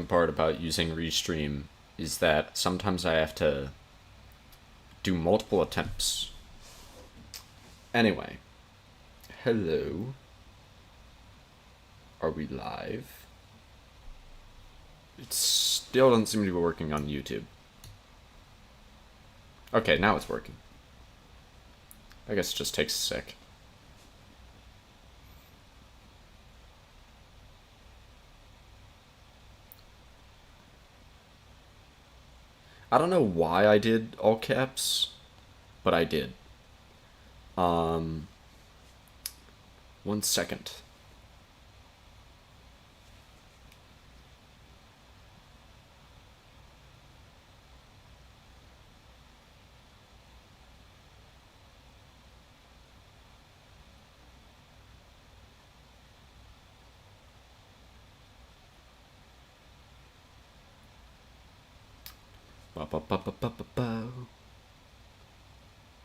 part about using Restream is that sometimes I have to do multiple attempts. Anyway, hello. Are we live? It still doesn't seem to be working on YouTube. Okay, now it's working. I guess it just takes a sec. I don't know why I did all caps, but I did. 1 second.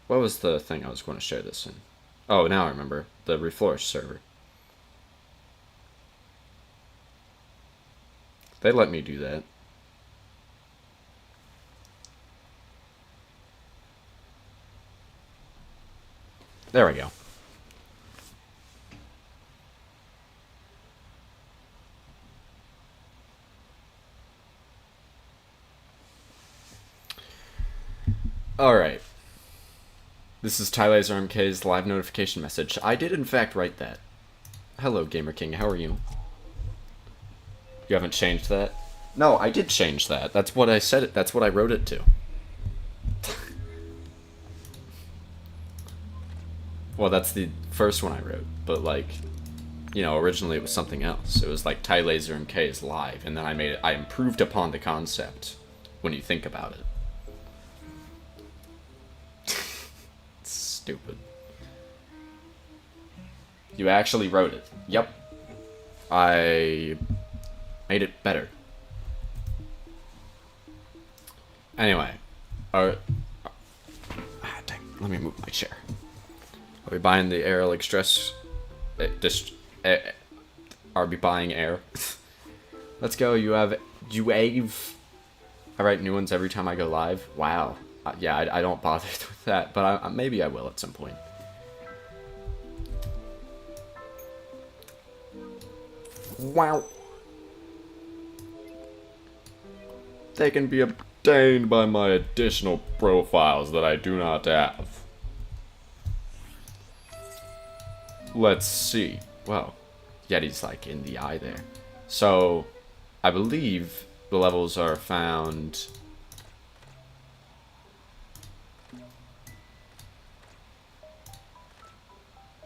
What was the thing I was going to share this in? Oh, now I remember. The Reflourished server. They let me do that. There we go. Alright. This is Tylaser MK's live notification message. I did in fact write that. Hello, Gamer King, how are you? You haven't changed that? No, I did change that. That's what I said. That's what I wrote it to. Well, that's the first one I wrote, but like, you know, originally it was something else. It was like Tylaser MK is live, and then I improved upon the concept when you think about it. Stupid. You actually wrote it. Yep. I made it better. Anyway. Let me move my chair. Are we buying the air like stress? Are we buying air? Let's go. You wave. I write new ones every time I go live. Wow. Yeah, I don't bother with that, but maybe I will at some point. Wow. They can be obtained by my additional profiles that I do not have. Let's see. Well, Yeti's like in the eye there. So, I believe the levels are found...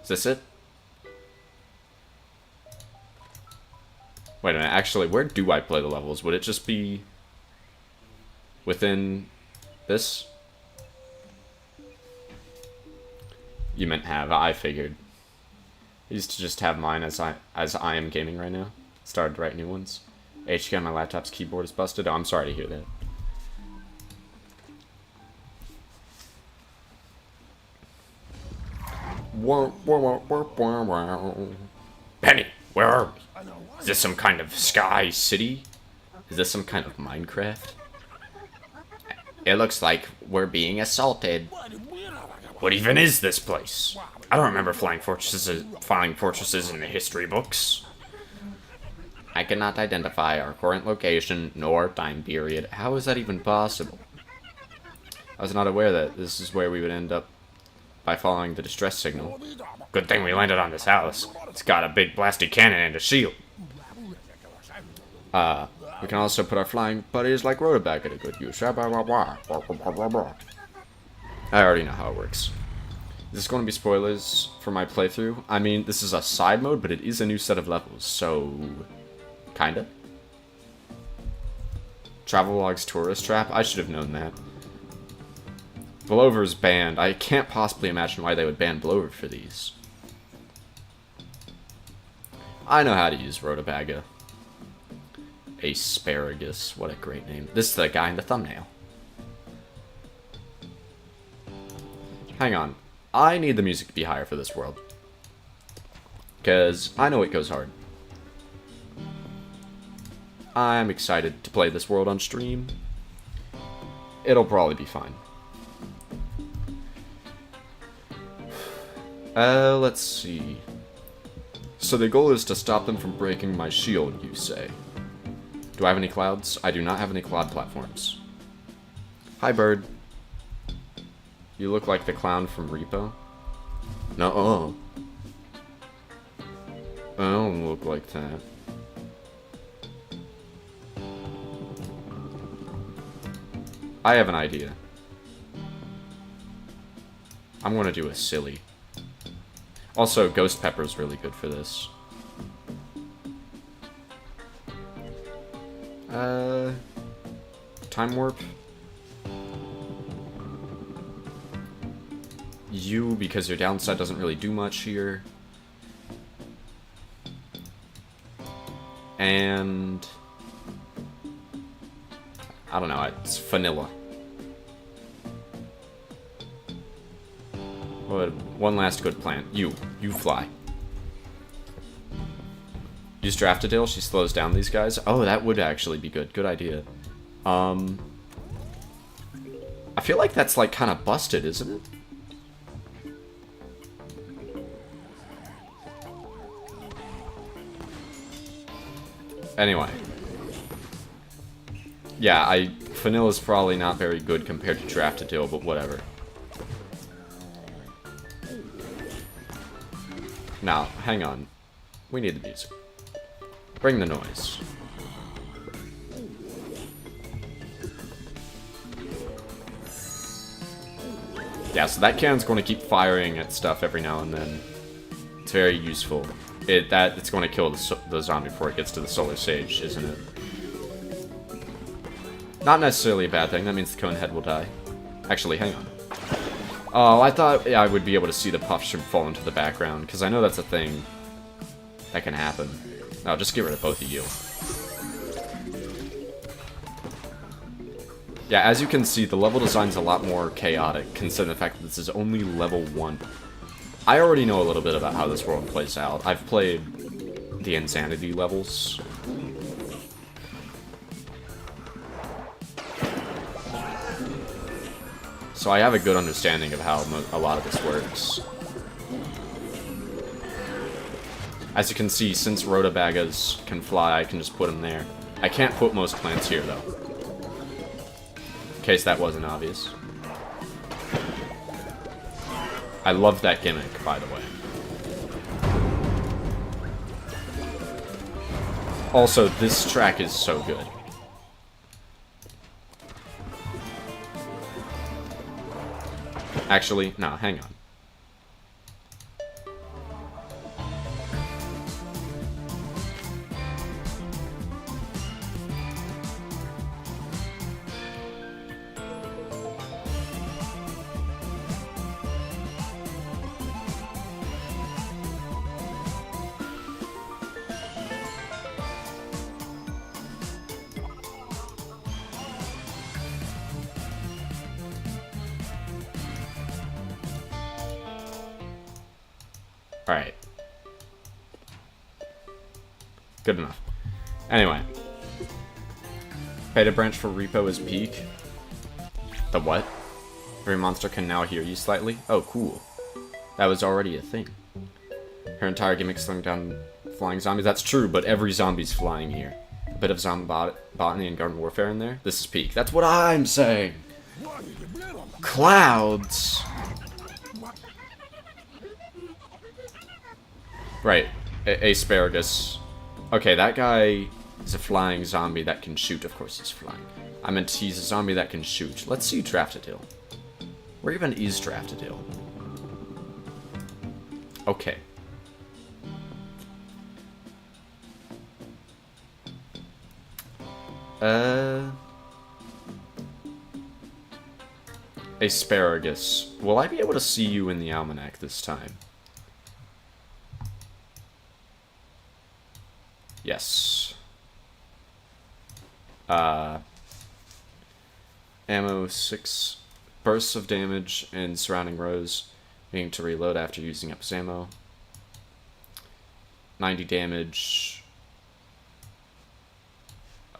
Is this it? Wait a minute, actually, where do I play the levels? Would it just be within this? You meant have, I figured. I used to just have mine as I am gaming right now. Started to write new ones. HK on my laptop's keyboard is busted. Oh, I'm sorry to hear that. Penny, where are we? Is this some kind of sky city? Is this some kind of Minecraft? It looks like we're being assaulted. What even is this place? I don't remember flying fortresses in the history books. I cannot identify our current location nor time period. How is that even possible? I was not aware that this is where we would end up by following the distress signal. Good thing we landed on this house. It's got a big blasted cannon and a shield. We can also put our flying buddies like Rhodaback at a good use. I already know how it works. Is this going to be spoilers for my playthrough? I mean, this is a side mode, but it is a new set of levels, so... Kinda. Travelogue's Tourist Trap? I should have known that. Blover's banned. I can't possibly imagine why they would ban Blover for these. I know how to use Rhodabaga. Asparagus. What a great name. This is the guy in the thumbnail. Hang on. I need the music to be higher for this world. Because I know it goes hard. I'm excited to play this world on stream. It'll probably be fine. Let's see. So the goal is to stop them from breaking my shield, you say. Do I have any clouds? I do not have any cloud platforms. Hi, bird. You look like the clown from Repo. No, I don't look like that. I have an idea. I'm gonna do a silly. Also, Ghost Pepper's really good for this. Time Warp. You, because your downside doesn't really do much here. And... I don't know, it's vanilla. One last good plan. You fly. Use Draftadil, she slows down these guys. Oh, that would actually be good. Good idea. I feel like that's like kind of busted, isn't it? Anyway. Yeah, Vanilla's probably not very good compared to Draftadil, but whatever. Now, hang on. We need the music. Bring the noise. Yeah, so that cannon's going to keep firing at stuff every now and then. It's very useful. It's going to kill the zombie before it gets to the Solar Sage, isn't it? Not necessarily a bad thing. That means the cone head will die. Actually, hang on. Oh, I thought I would be able to see the puffs fall into the background, because I know that's a thing that can happen. No, just get rid of both of you. Yeah, as you can see, the level design's a lot more chaotic, considering the fact that this is only level 1. I already know a little bit about how this world plays out. I've played the Insanity levels. So I have a good understanding of how a lot of this works. As you can see, since Rhodobagas can fly, I can just put them there. I can't put most plants here, though. In case that wasn't obvious. I love that gimmick, by the way. Also, this track is so good. Actually, no, hang on. Alright. Good enough. Anyway. Beta branch for Repo is peak. The what? Every monster can now hear you slightly? Oh, cool. That was already a thing. Her entire gimmick slowing down flying zombies. That's true, but every zombie's flying here. A bit of zombie botany and garden warfare in there. This is peak. That's what I'm saying! Clouds! Right, Asparagus. Okay, that guy is a flying zombie that can shoot. Of course he's flying. I meant he's a zombie that can shoot. Let's see Draftadil. Where even is Draftadil? Okay. Asparagus. Will I be able to see you in the almanac this time? Yes. Ammo 6 bursts of damage and surrounding rows, needing to reload after using up his ammo. 90 damage.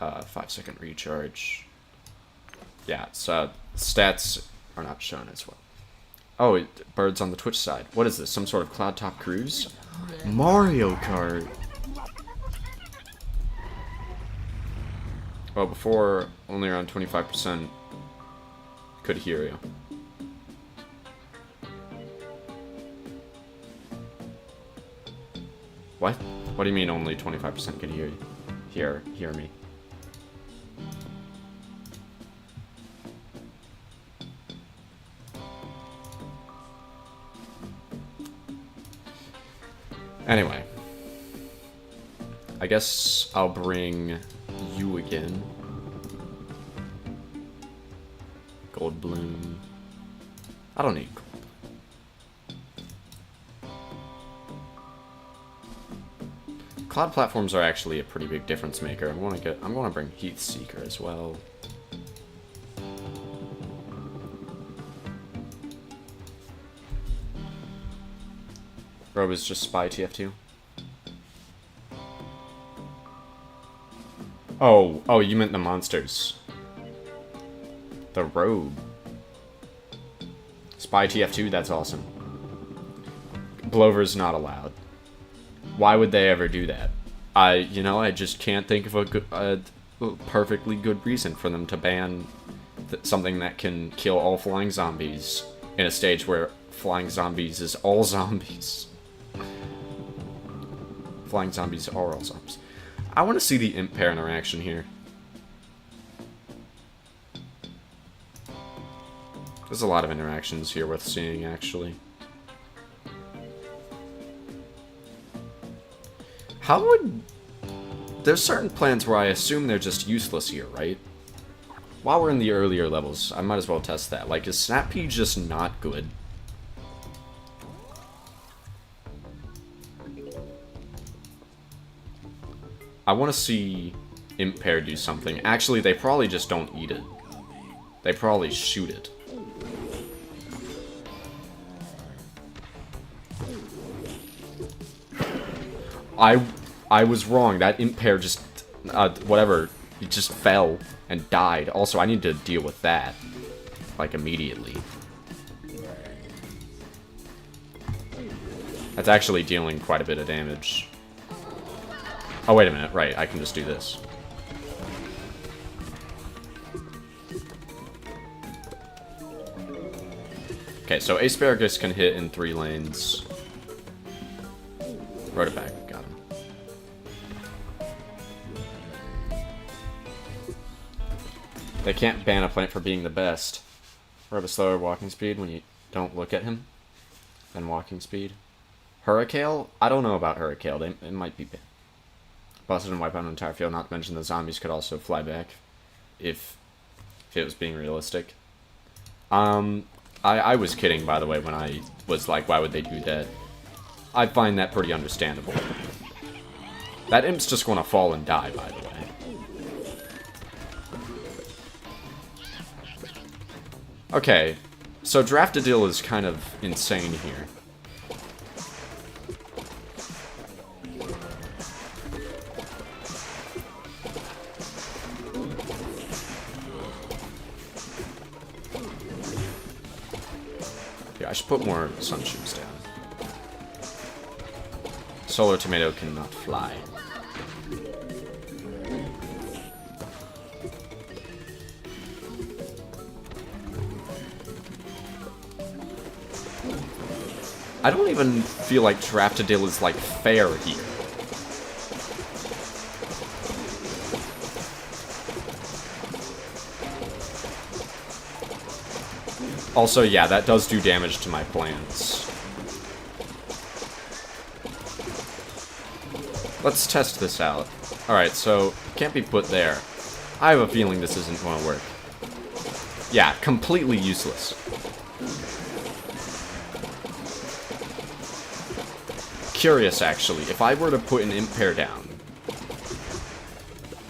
5-second recharge. Yeah, so stats are not shown as well. Oh, birds on the Twitch side. What is this? Some sort of cloud top cruise? Mario Kart! Well, before, only around 25% could hear you. What? What do you mean only 25% could hear you? Hear me? Anyway. I guess I'll bring you again. Gold bloom. I don't need gold. Cloud platforms are actually a pretty big difference maker. I'm gonna bring Heat Seeker as well. Robe is just Spy TF2. Oh, you meant the monsters. The robe. Spy TF2, that's awesome. Blover's not allowed. Why would they ever do that? I just can't think of a perfectly good reason for them to ban something that can kill all flying zombies in a stage where flying zombies is all zombies. Flying zombies are all zombies. I want to see the imp pair interaction here. There's a lot of interactions here worth seeing, actually. How would... There's certain plans where I assume they're just useless here, right? While we're in the earlier levels, I might as well test that. Like, is Snap Pea just not good? I want to see Imp Pair do something. Actually, they probably just don't eat it. They probably shoot it. I was wrong. That Imp Pair just, whatever, it just fell and died. Also, I need to deal with that, like, immediately. That's actually dealing quite a bit of damage. Oh, wait a minute. Right, I can just do this. Okay, so Asparagus can hit in 3 lanes. Wrote it back. Got him. They can't ban a plant for being the best. Or have a slower walking speed when you don't look at him than walking speed. Hurricane? I don't know about Hurricane. It might be busted and wipe out an entire field. Not to mention the zombies could also fly back if it was being realistic. I was kidding, by the way, when I was like, why would they do that? I find that pretty understandable. That imp's just gonna fall and die, by the way. Okay, so Draftadil is kind of insane here. Yeah, I should put more sun shoes down. Solar Tomato cannot fly. I don't even feel like Draftadil is, like, fair here. Also, yeah, that does do damage to my plants. Let's test this out. Alright, so, can't be put there. I have a feeling this isn't going to work. Yeah, completely useless. Curious, actually, if I were to put an Imp Pair down.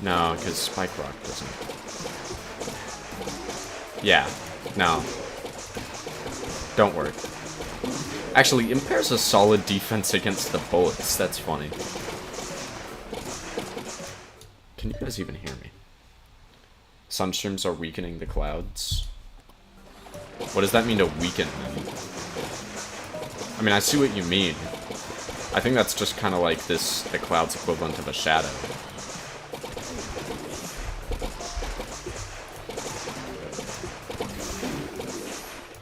No, because Spike Rock doesn't. Yeah, no. Don't work. Actually, Imp Pair's a solid defense against the bullets. That's funny. Can you guys even hear me? Sunstreams are weakening the clouds. What does that mean to weaken them? I mean, I see what you mean. I think that's just kind of like the cloud's equivalent of a shadow.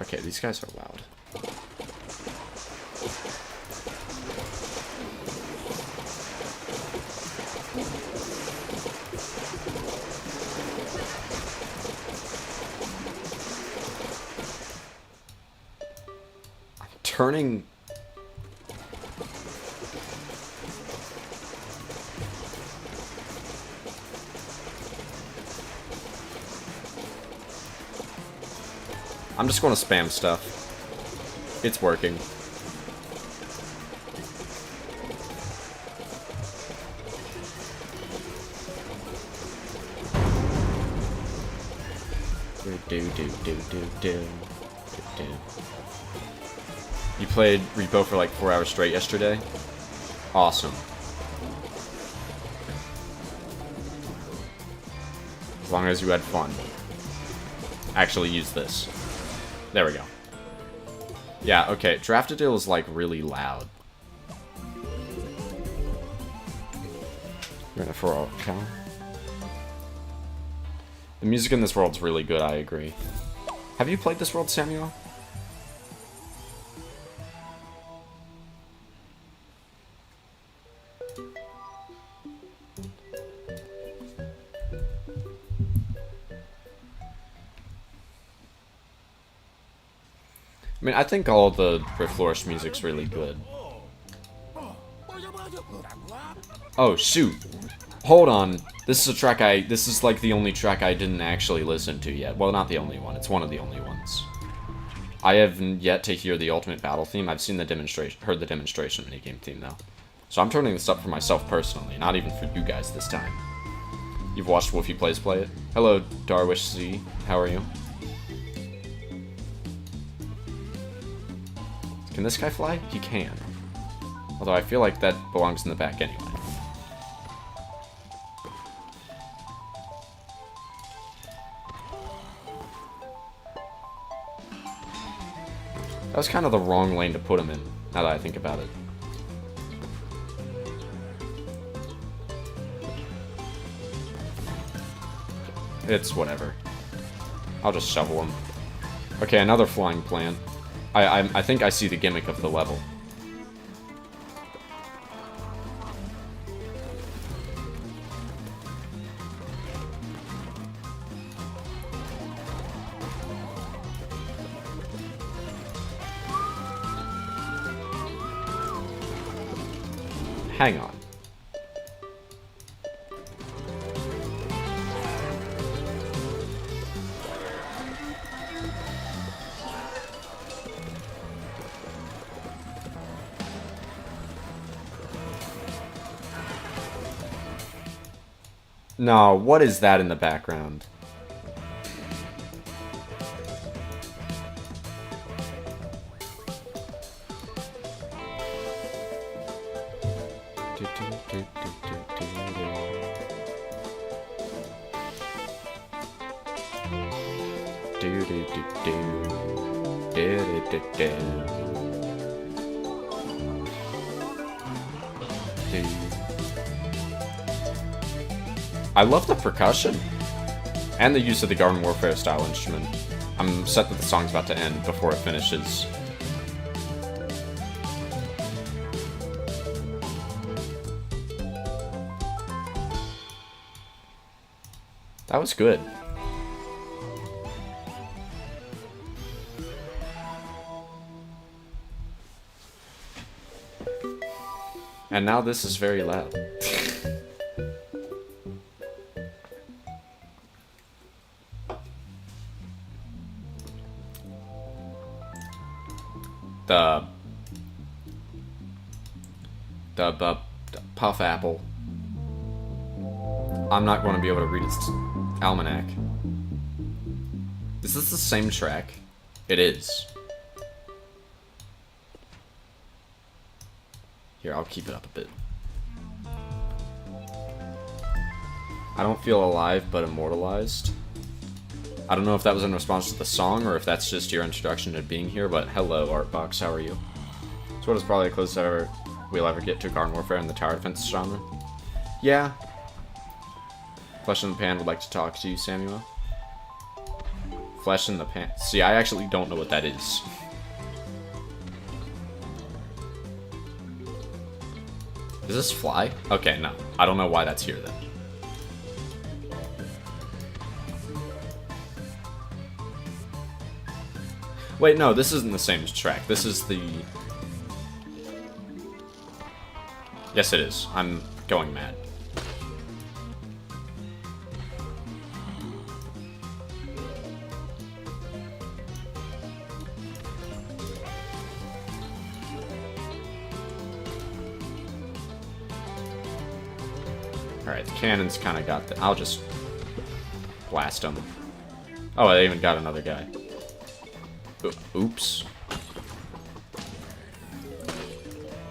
Okay, these guys are loud. I'm turning... I'm just going to spam stuff. It's working. You played Repo for like 4 hours straight yesterday? Awesome. As long as you had fun. Actually use this. There we go. Yeah, okay. Draftadil is like really loud. You're gonna throw out cow. The music in this world's really good, I agree. Have you played this world, Samuel? I mean, I think all the Reflourished music's really good. Oh, shoot. Hold on. This is a track this is like the only track I didn't actually listen to yet. Well, not the only one. It's one of the only ones. I have yet to hear the Ultimate Battle theme. I've seen the demonstration, heard the demonstration minigame theme, though. So I'm turning this up for myself personally, not even for you guys this time. You've watched Woofy Plays play it? Hello, Darwish Z. How are you? Can this guy fly? He can. Although I feel like that belongs in the back anyway. That was kind of the wrong lane to put him in, now that I think about it. It's whatever. I'll just shovel him. Okay, another flying plant. I think I see the gimmick of the level. Hang on. No, what is that in the background? I love the percussion and the use of the Garden Warfare style instrument. I'm set that the song's about to end before it finishes. That was good. And now this is very loud. the Puff Apple. I'm not going to be able to read its almanac. Is this the same track? It is. Here, I'll keep it up a bit. I don't feel alive, but immortalized. I don't know if that was in response to the song or if that's just your introduction to being here, but hello, Artbox, how are you? So what is probably the closest we'll ever get to Garden Warfare in the tower defense genre? Yeah. Flesh in the Pan would like to talk to you, Samuel. Flesh in the Pan. See, I actually don't know what that is. Is this fly? Okay, no. I don't know why that's here then. Wait, no, this isn't the same track. This is the... Yes, it is. I'm going mad. Alright, the cannon's kind of got the... I'll just blast them. Oh, I even got another guy. Oops.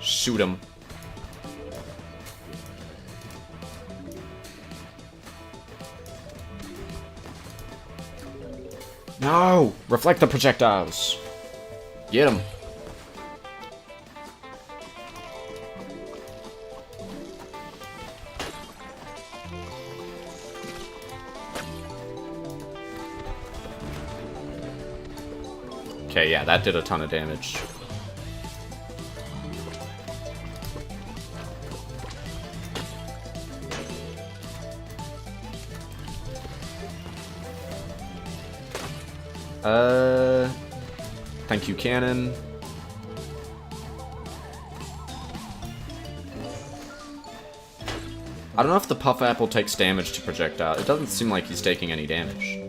Shoot him. No! Reflect the projectiles! Get him! Okay, yeah, that did a ton of damage. Thank you, cannon. I don't know if the Puff Apple takes damage to projectile. It doesn't seem like he's taking any damage.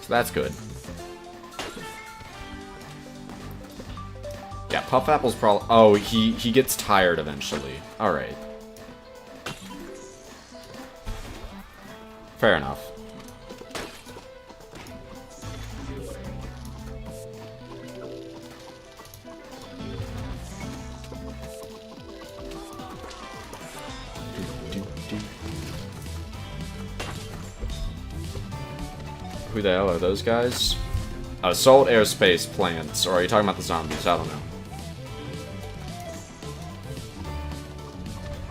So that's good. Yeah, Puff Apple's probably... Oh, he gets tired eventually. Alright. Fair enough. Who the hell are those guys? Assault airspace plants. Or are you talking about the zombies? I don't know.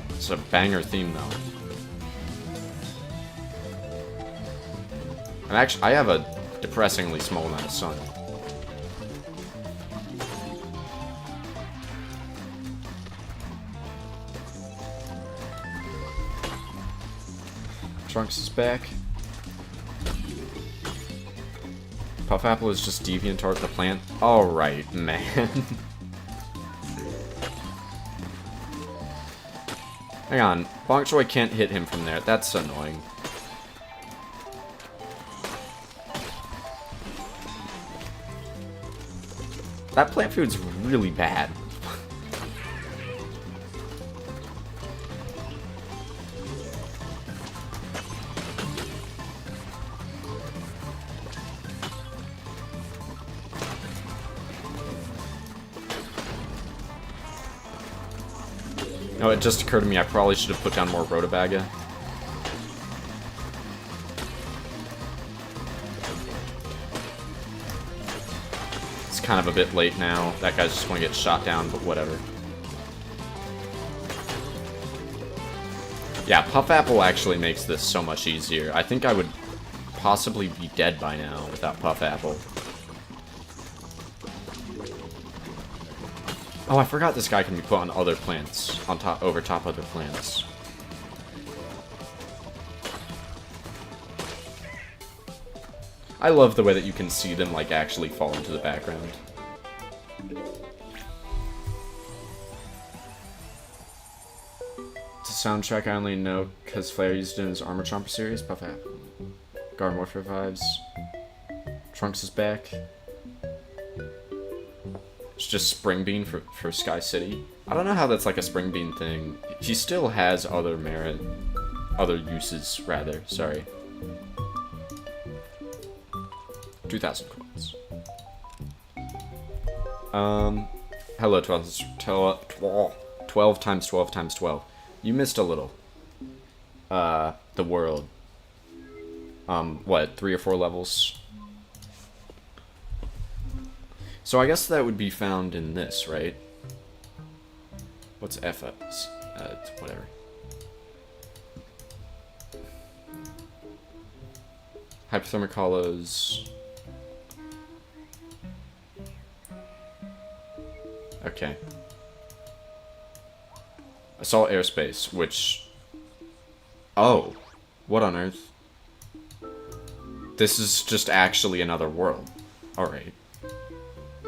It's a banger theme, though. And actually, I have a depressingly small amount of sun. Trunks is back. Puff Apple is just deviant toward the plant. Alright, man. Hang on. Bonk Choy can't hit him from there. That's annoying. That plant food's really bad. No, it just occurred to me I probably should have put down more Rhodobaga. It's kind of a bit late now. That guy's just going to get shot down, but whatever. Yeah, Puff Apple actually makes this so much easier. I think I would possibly be dead by now without Puff Apple. Oh, I forgot this guy can be put on other plants, on top, over top other plants. I love the way that you can see them, like, actually fall into the background. It's a soundtrack I only know because Flair used it in his Armor Chomper series. Puff Apple. Garden Warfare vibes. Trunks is back. It's just Spring Bean for Sky City. I don't know how that's like a Spring Bean thing. He still has other merit. Other uses, rather. Sorry. 2,000 coins. Hello, 12 times 12 times 12. You missed a little. The world. What, 3 or 4 levels? So I guess that would be found in this, right? What's FS? Whatever. Hypothermic hollows. Okay. I saw Airspace, which... Oh. What on earth? This is just actually another world. Alright.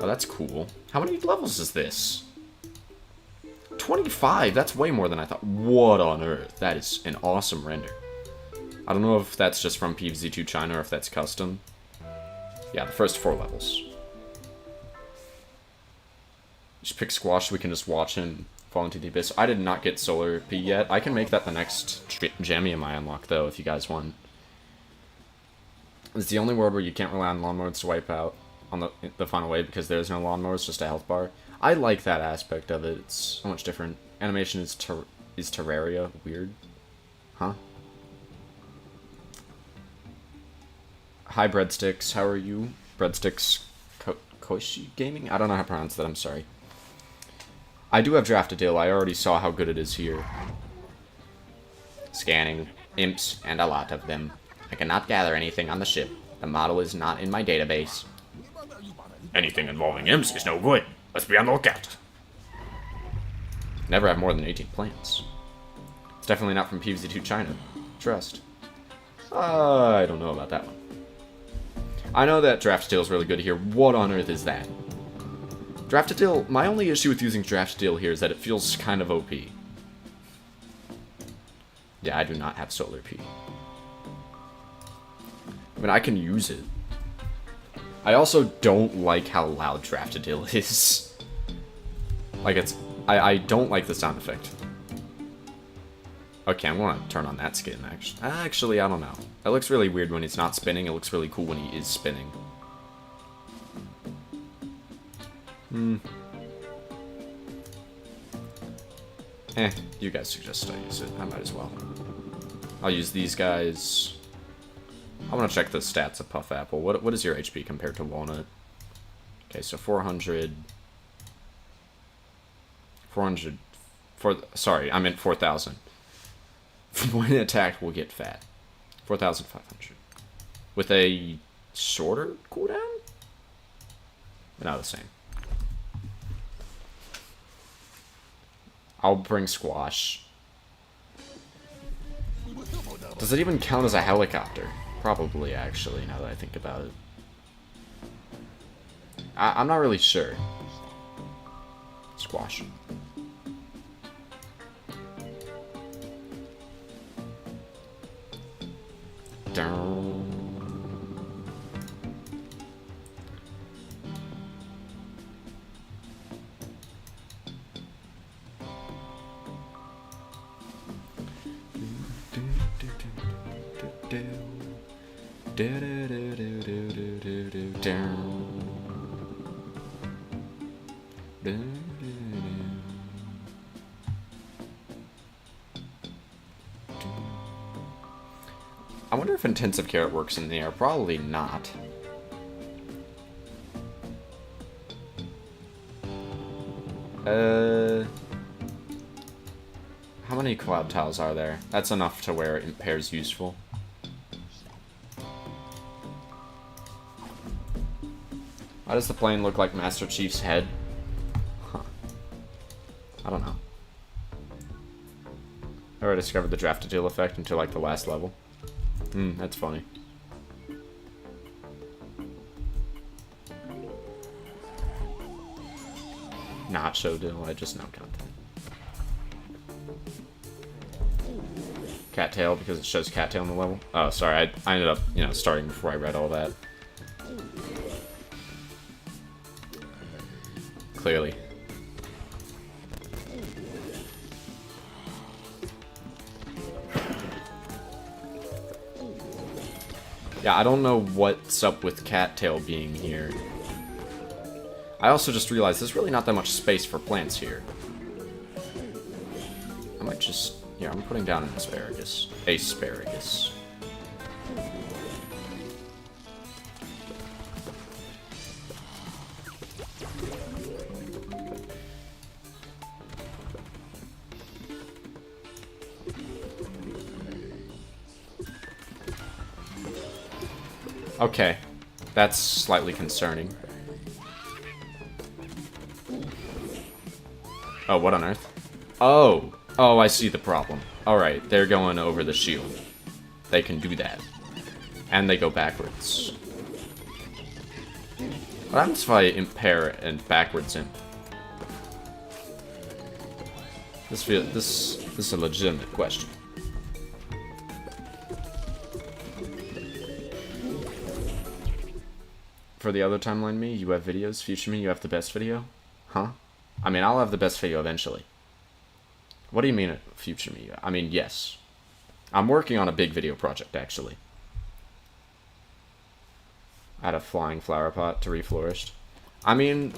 Oh, that's cool. How many levels is this? 25! That's way more than I thought. What on earth? That is an awesome render. I don't know if that's just from PvZ2 China or if that's custom. Yeah, the first 4 levels. Just pick Squash, we can just watch him fall into the abyss. I did not get Solar P yet. I can make that the next Jammy I unlock, though, if you guys want. It's the only world where you can't rely on lawnmowers to wipe out on the final wave because there's no lawnmowers, just a health bar. I like that aspect of it. It's so much different. Animation is Terraria. Weird. Huh? Hi, Breadsticks. How are you? Breadsticks Koshi Gaming? I don't know how to pronounce that. I'm sorry. I do have Draftadil. I already saw how good it is here. Scanning. Imps, and a lot of them. I cannot gather anything on the ship. The model is not in my database. Anything involving imps is no good. Let's be on the lookout. Never have more than 18 plants. It's definitely not from PvZ2 China. Trust. I don't know about that one. I know that Draftadil is really good here. What on earth is that? Draftadil, my only issue with using Draftadil here is that it feels kind of OP. Yeah, I do not have Solar P. I mean, I can use it. I also don't like how loud Draftadil is. Like, it's... I don't like the sound effect. Okay, I'm gonna turn on that skin, actually. Actually, I don't know. It looks really weird when he's not spinning. It looks really cool when he is spinning. You guys suggest I use it. I might as well. I'll use these guys. I want to check the stats of Puff Apple. What is your HP compared to Walnut? Okay, so 400... 400... Sorry, I meant 4,000. When attacked, will get fat. 4,500. With a shorter cooldown? Not the same. I'll bring Squash. Does it even count as a helicopter? Probably, actually, now that I think about it. I'm not really sure. Squash. Down. I wonder if intensive carrot works in the air. Probably not. How many cloud tiles are there? That's enough to where impair's useful. Why does the plane look like Master Chief's head? Huh. I don't know. I already discovered the Draftadil effect until like the last level. That's funny. Not Showdill, I just know content. Cattail, because it shows Cattail in the level. Oh, sorry, I ended up, you know, starting before I read all that. Clearly. Yeah, I don't know what's up with Cattail being here. I also just realized there's really not that much space for plants here. I might just... Yeah, I'm putting down an asparagus. Asparagus. Okay. That's slightly concerning. Oh, what on earth? Oh! Oh, I see the problem. Alright, they're going over the shield. They can do that. And they go backwards. What happens if I impair and backwards imp? This is a legitimate question. For the other timeline me, you have videos. Future me, you have the best video? Huh? I mean, I'll have the best video eventually. What do you mean, future me? I mean, yes. I'm working on a big video project, actually. Add a flying flower pot to Reflourished. I mean,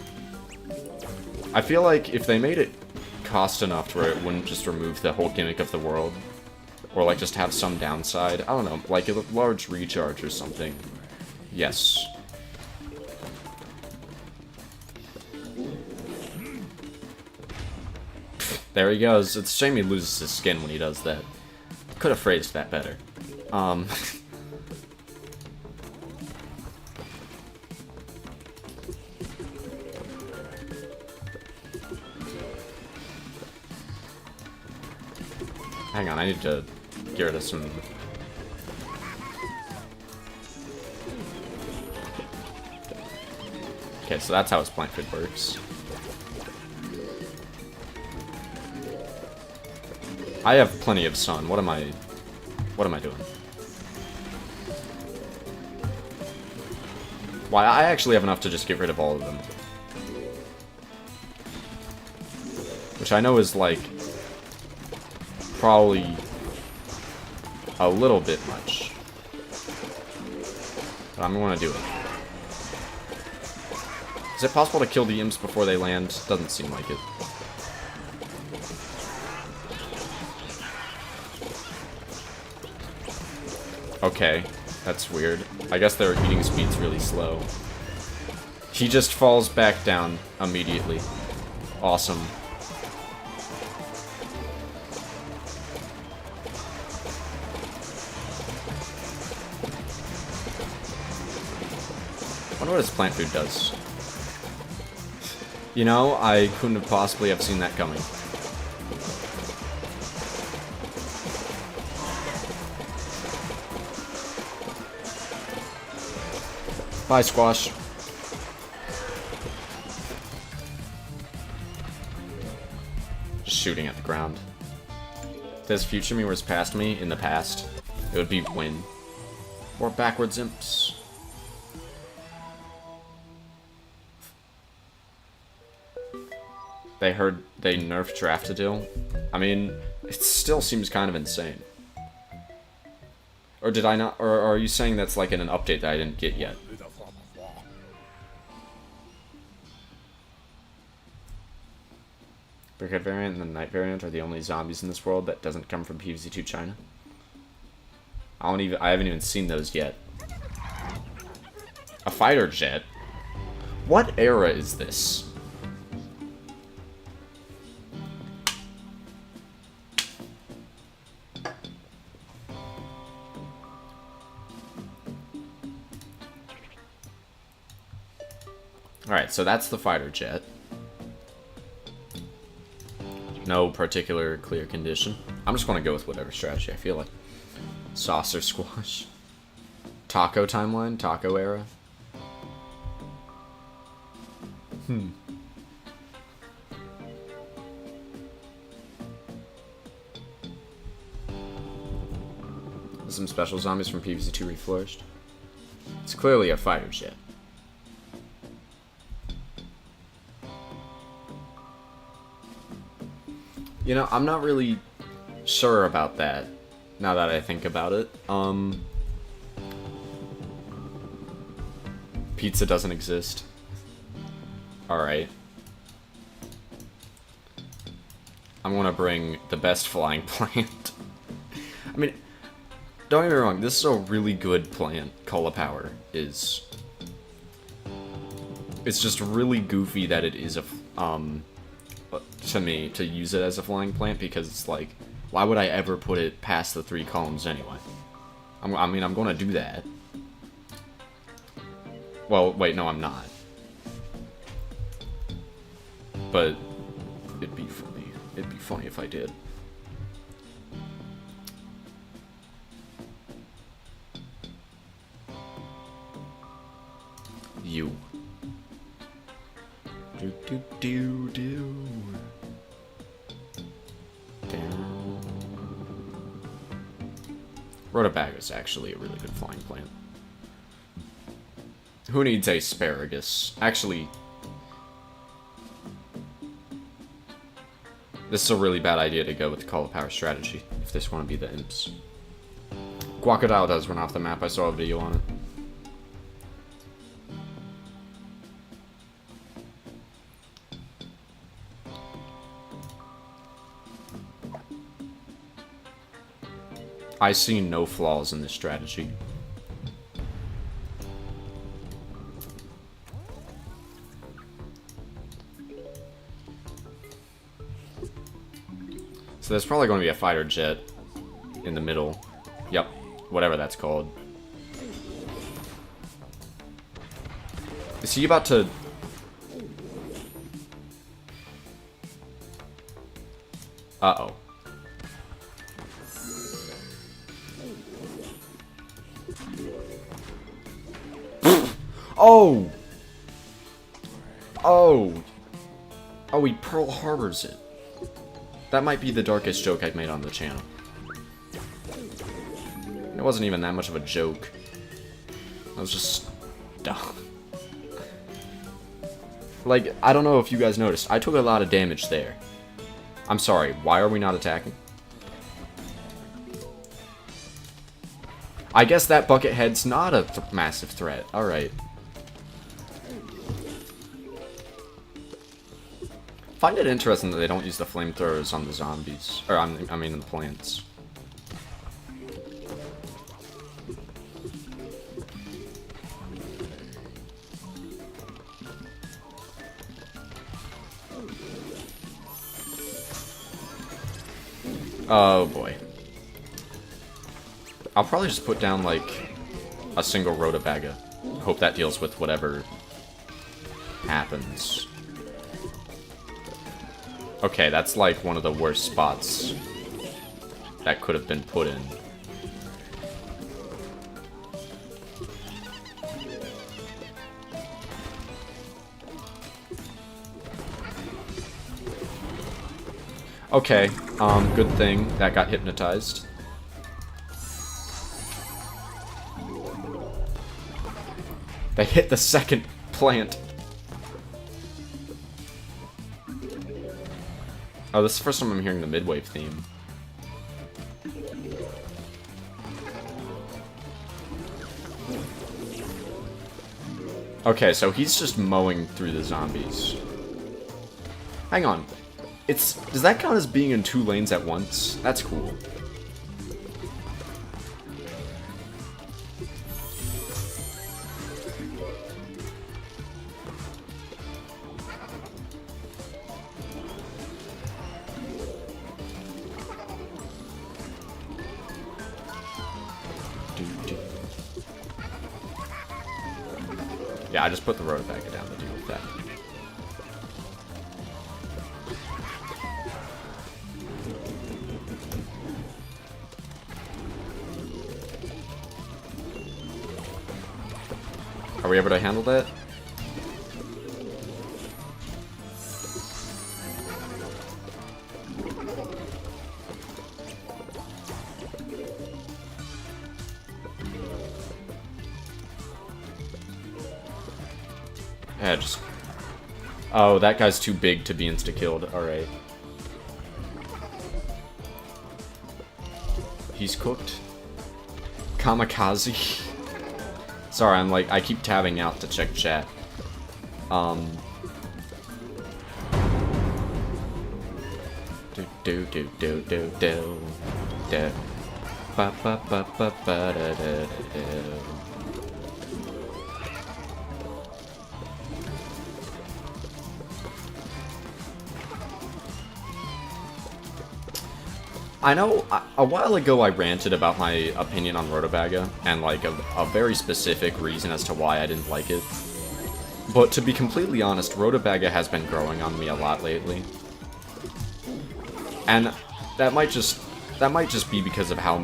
I feel like if they made it cost enough to where it wouldn't just remove the whole gimmick of the world, or like just have some downside, I don't know, like a large recharge or something. Yes. There he goes. It's a shame he loses his skin when he does that. Could have phrased that better. Hang on, I need to get rid of some... Okay, so that's how his plant food works. I have plenty of sun. What am I doing? Why, I actually have enough to just get rid of all of them. Which I know is, like, probably a little bit much. But I'm gonna do it. Is it possible to kill the imps before they land? Doesn't seem like it. Okay, that's weird. I guess their eating speed's really slow. He just falls back down immediately. Awesome. I wonder what his plant food does. You know, I couldn't have possibly have seen that coming. Bye, Squash. Just shooting at the ground. If this future me was past me in the past, it would be win. Or backwards imps. They heard they nerfed Draftadil. I mean, it still seems kind of insane. Or did I not? Or are you saying that's like in an update that I didn't get yet? Brickhead variant and the Night variant are the only zombies in this world that doesn't come from PvZ2 China. I haven't even seen those yet. A fighter jet? What era is this? Alright, so that's the fighter jet. No particular clear condition. I'm just going to go with whatever strategy I feel like. Saucer squash. Taco timeline? Taco era? Some special zombies from PvZ2 Reflourished. It's clearly a fighter jet. You know, I'm not really sure about that, now that I think about it. Pizza doesn't exist. Alright. I'm gonna bring the best flying plant. I mean, don't get me wrong, this is a really good plant, Cauliflower is. It's just really goofy that it is a, to me, to use it as a flying plant, because it's like, why would I ever put it past the 3 columns anyway? I mean, I'm gonna do that. Well, wait, no, I'm not. But it'd be funny. It'd be funny if I did. You. Do do do do. Down. Rutabaga is actually a really good flying plant. Who needs asparagus? Actually, this is a really bad idea to go with the cauliflower strategy if this want to be the imps. Guacodile does run off the map. I saw a video on it. I see no flaws in this strategy. So there's probably going to be a fighter jet in the middle. Yep, whatever that's called. Is he about to... Uh-oh. Oh! Oh! Oh, he Pearl Harbors it. That might be the darkest joke I've made on the channel. It wasn't even that much of a joke. I was just dumb. Like, I don't know if you guys noticed. I took a lot of damage there. I'm sorry, why are we not attacking? I guess that Buckethead's not a massive threat. Alright. Find it interesting that they don't use the flamethrowers on the zombies. Or, I mean, the plants. Oh boy. I'll probably just put down, like, a single rutabaga. Hope that deals with whatever happens. Okay, that's like one of the worst spots that could have been put in. Okay, good thing that got hypnotized. They hit the second plant. Oh, this is the first time I'm hearing the mid-wave theme. Okay, so he's just mowing through the zombies. Hang on. Does that count as being in 2 lanes at once? That's cool. Yeah, I just put the rutabaga down to deal with that. Are we able to handle that? Yeah, just... Oh, that guy's too big to be insta-killed. Alright. He's cooked. Kamikaze. Sorry, I keep tabbing out to check chat. Ba ba ba ba ba da da da. I know a while ago I ranted about my opinion on Rutabaga, and like a very specific reason as to why I didn't like it. But to be completely honest, Rutabaga has been growing on me a lot lately. And that might just be because of how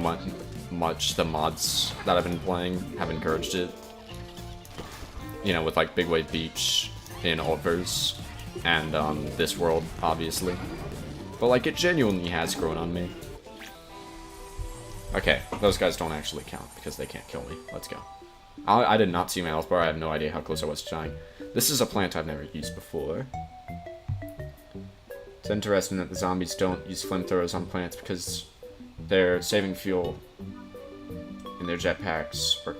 much the mods that I've been playing have encouraged it. You know, with like Big Wave Beach in Oldverse, and this world, obviously. But like, it genuinely has grown on me. Okay, those guys don't actually count, because they can't kill me. Let's go. I did not see my health bar, I have no idea how close I was to dying. This is a plant I've never used before. It's interesting that the zombies don't use flamethrowers on plants, because they're saving fuel in their jetpacks. Or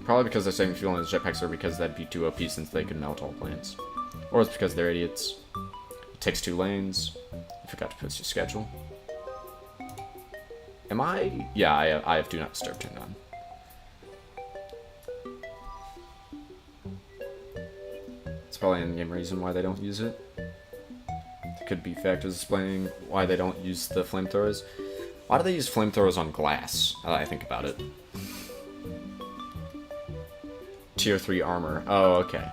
probably because they're saving fuel in their jetpacks, or because that'd be too OP since they could melt all plants. Or it's because they're idiots. It takes 2 lanes. I forgot to post your schedule. Am I? Yeah, I have Do Not Disturb turned on. It's probably an in-game reason why they don't use it. There could be factors explaining why they don't use the flamethrowers. Why do they use flamethrowers on glass, now that I think about it? Tier 3 armor. Oh, okay.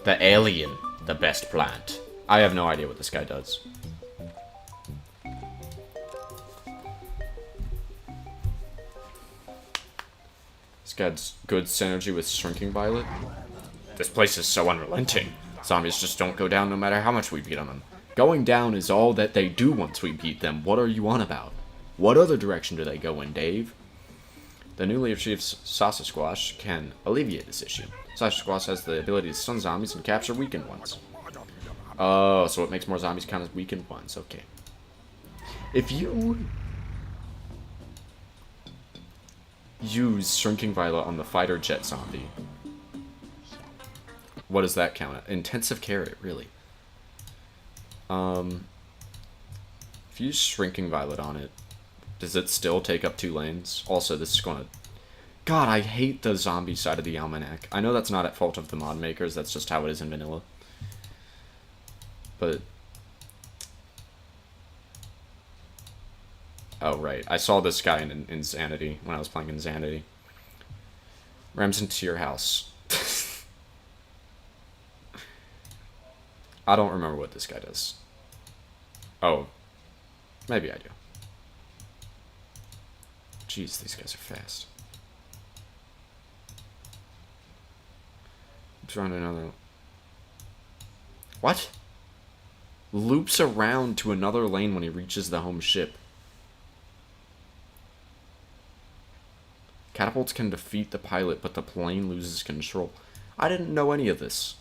The alien, the best plant. I have no idea what this guy does. This guy's good synergy with Shrinking Violet. This place is so unrelenting. Zombies just don't go down no matter how much we beat on them. Going down is all that they do once we beat them. What are you on about? What other direction do they go in, Dave? The newly achieved Sausage Squash can alleviate this issue. Sausage Squash has the ability to stun zombies and capture weakened ones. Oh, so it makes more zombies count as weakened ones. Okay. If you use Shrinking Violet on the fighter jet zombie, what does that count at? Intensive Carrot, really. If you use Shrinking Violet on it, does it still take up 2 lanes? Also, this is gonna... God, I hate the zombie side of the Almanac. I know that's not at fault of the mod makers, that's just how it is in vanilla. But... Oh, right. I saw this guy in Insanity, when I was playing Insanity. Rams into your house. I don't remember what this guy does. Oh. Maybe I do. Jeez, these guys are fast. Trying another... What? Loops around to another lane when he reaches the home ship. Catapults can defeat the pilot, but the plane loses control. I didn't know any of this.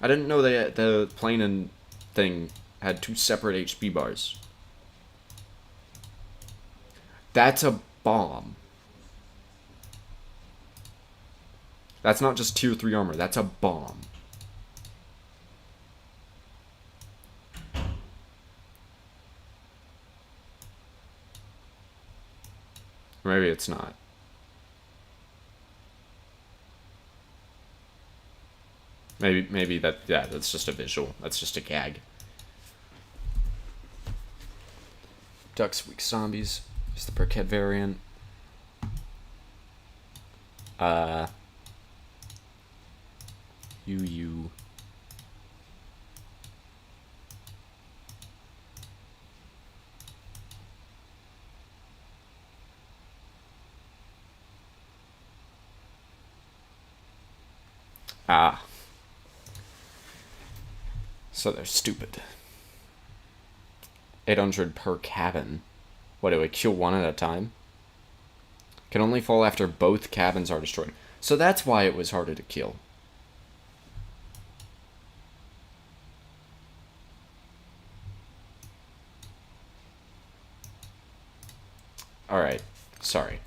I didn't know that the plane and thing had 2 separate HP bars. That's a bomb. That's not just tier 3 armor, that's a bomb. Maybe it's not. Maybe that, yeah, that's just a visual. That's just a gag. Ducks, weak zombies. It's the Perket variant. You. Ah. So they're stupid. 800 per cabin. What, do I kill one at a time? Can only fall after both cabins are destroyed. So that's why it was harder to kill. Alright, sorry.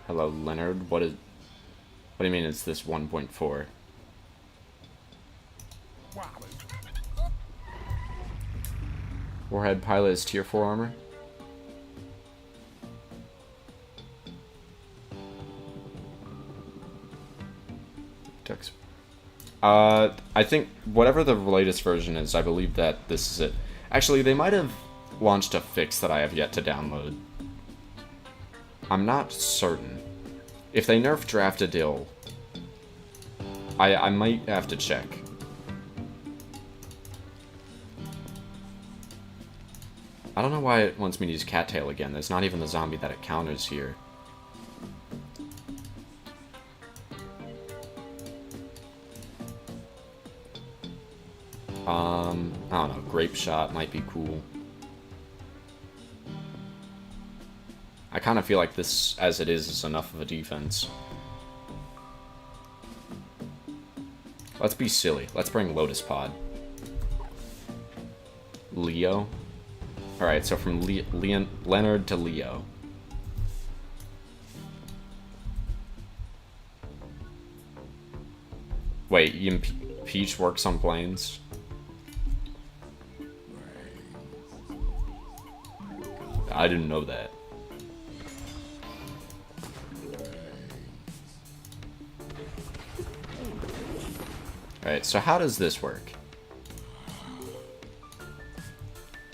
Hello, Leonard. What do you mean it's this 1.4? Warhead pilot is tier 4 armor. Ducks I think whatever the latest version is, I believe that this is it. Actually, they might have launched a fix that I have yet to download. I'm not certain. If they nerf Draftadil, I might have to check. I don't know why it wants me to use Cattail again. There's not even the zombie that it counters here. I don't know, Grape Shot might be cool. I kind of feel like this, as it is enough of a defense. Let's be silly. Let's bring Lotus Pod. Leo. Alright, so from Leonard to Leo. Wait, Peach works on planes? I didn't know that. Alright, so how does this work?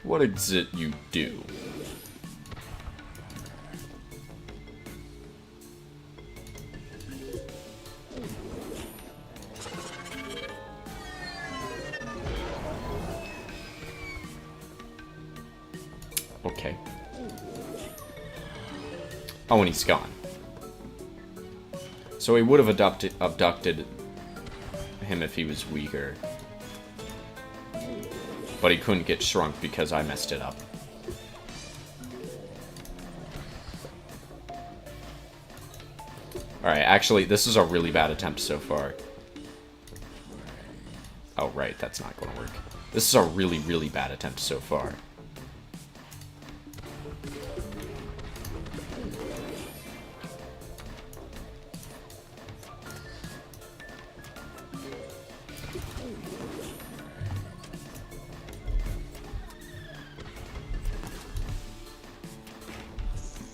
What is it you do? Okay. Oh, and he's gone. So he would have abducted him if he was weaker. But he couldn't get shrunk because I messed it up. Alright, actually, this is a really bad attempt so far. Oh, right, that's not going to work. This is a really, really bad attempt so far.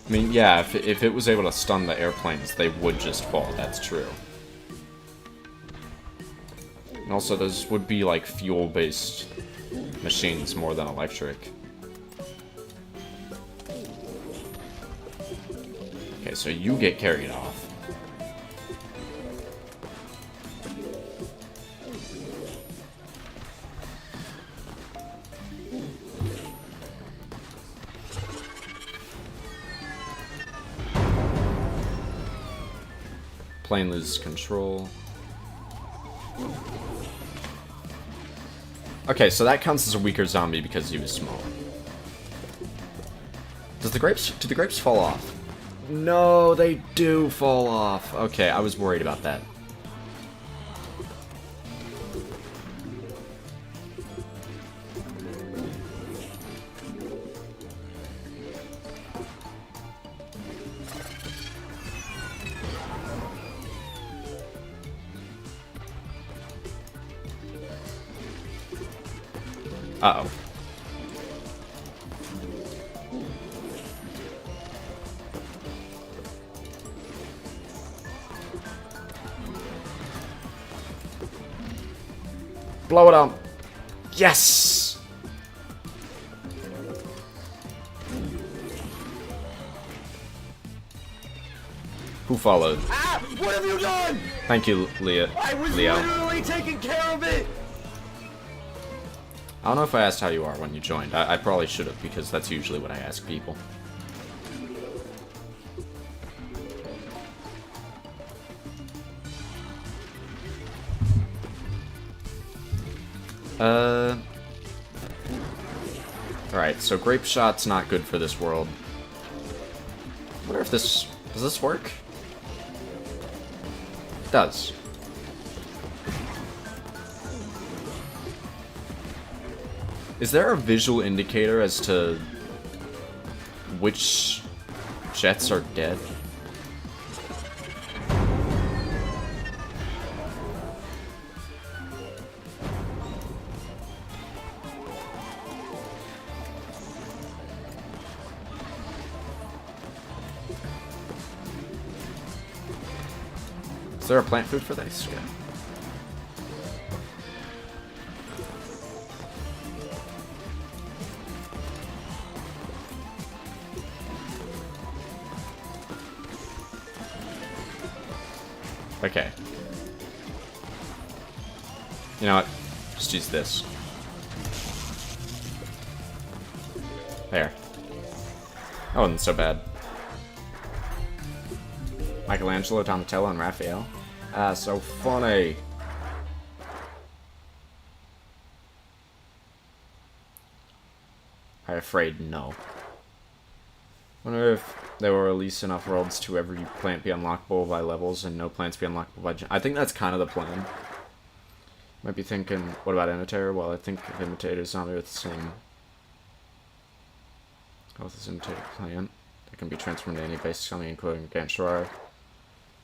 I mean, yeah, if it was able to stun the airplanes, they would just fall, that's true. And also, those would be, like, fuel-based machines more than electric. Okay, so you get carried off. Plane loses control. Okay, so that counts as a weaker zombie because he was small. Do the grapes fall off? No, they do fall off. Okay, I was worried about that. Uh-oh. Blow it up. Yes! Who followed? Ah! What have you done? Thank you, Leo. I was literally taking care of it! I don't know if I asked how you are when you joined. I probably should have, because that's usually what I ask people. Alright, so Grape Shot's not good for this world. I wonder if this... Does this work? It does. Is there a visual indicator as to which jets are dead? Is there a plant food for this guy? Okay. You know what? Just use this. There. That wasn't so bad. Michelangelo, Donatello, and Raphael. Ah, so funny. I'm afraid no. Wonder if they will release enough worlds to every plant be unlockable by levels and no plants be unlockable by... I think that's kind of the plan. Might be thinking, what about Imitator? Well, I think if Imitator is zombie with the same health as Imitator plant, that can be transformed into any basic zombie, including Ganshrar.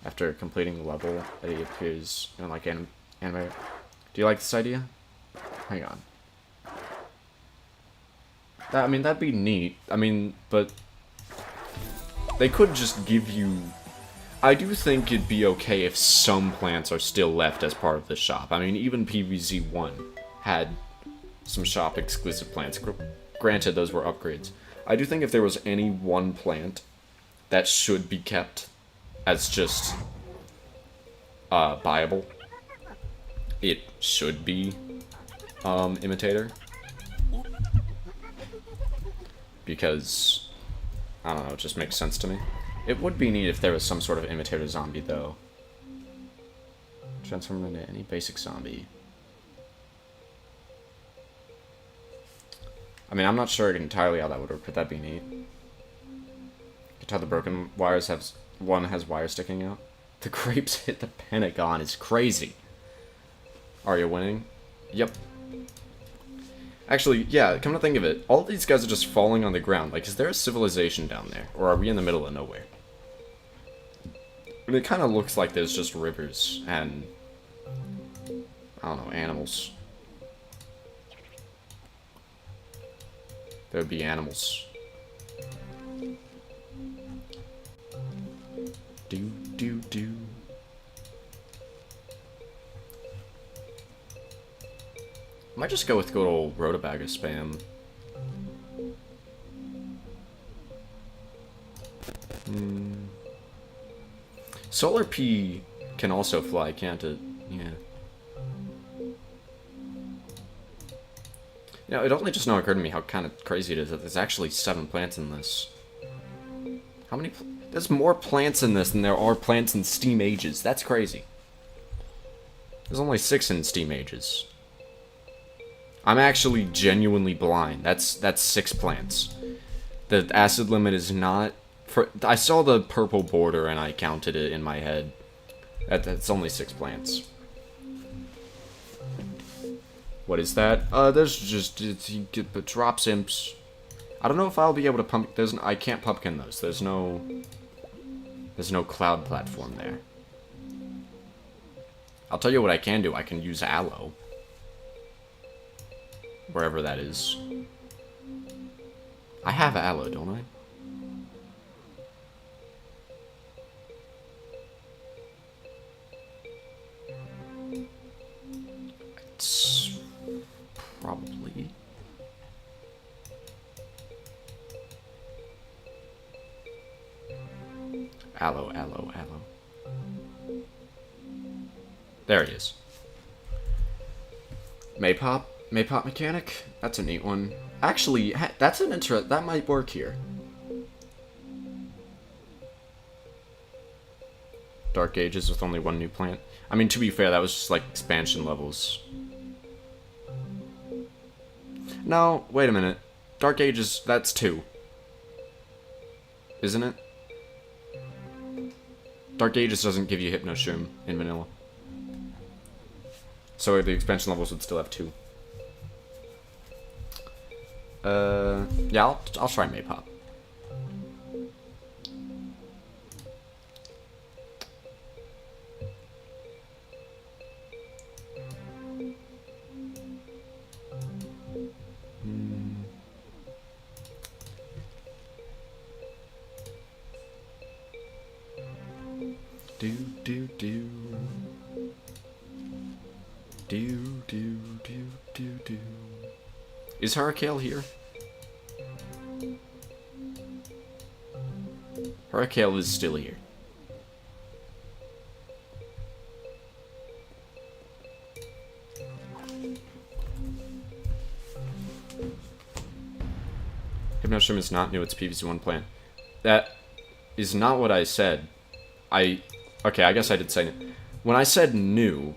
After completing the level, that he appears in like anime. Do you like this idea? Hang on. I mean, that'd be neat. I mean, but they could just give you... I do think it'd be okay if some plants are still left as part of the shop. I mean, even PvZ1 had some shop-exclusive plants. Granted, those were upgrades. I do think if there was any one plant that should be kept as just buyable, it should be Imitator. Because, I don't know, it just makes sense to me. It would be neat if there was some sort of Imitator zombie, though. Transform into any basic zombie. I mean, I'm not sure entirely how that would work, but that'd be neat. You can tell the broken wires have... One has wires sticking out. The grapes hit the Pentagon is crazy. Are you winning? Yep. Actually, yeah, come to think of it, all of these guys are just falling on the ground. Like, is there a civilization down there? Or are we in the middle of nowhere? I mean, it kind of looks like there's just rivers and... I don't know, animals. There would be animals. Do. I might just go with good old Rhodobaga spam. Solar P can also fly, can't it? Yeah. You know, it only just now occurred to me how kind of crazy it is that there's actually 7 plants in this. How many... There's more plants in this than there are plants in Steam Ages. That's crazy. There's only 6 in Steam Ages. I'm actually genuinely blind. That's 6 plants. The acid limit is not... I saw the purple border and I counted it in my head. That's only 6 plants. What is that? There's just... you get drop imps. I don't know if I'll be able to pump... I can't pumpkin those. There's no cloud platform there. I'll tell you what I can do. I can use aloe. Wherever that is. I have aloe, don't I? It's probably... Aloe. There he is. Maypop mechanic? That's a neat one. Actually, that's an that might work here. Dark Ages with only 1 new plant. I mean, to be fair, that was just like expansion levels. No, wait a minute. Dark Ages, that's 2. Isn't it? Dark Ages doesn't give you Hypnoshroom in vanilla. So the expansion levels would still have 2. Yeah, I'll try Maypop. Do. Is Hurricane here? Hurricane is still here. Hypnoshroom is not new, it's PVC1 plant. That is not what I said. Okay, I guess I did say it. When I said new,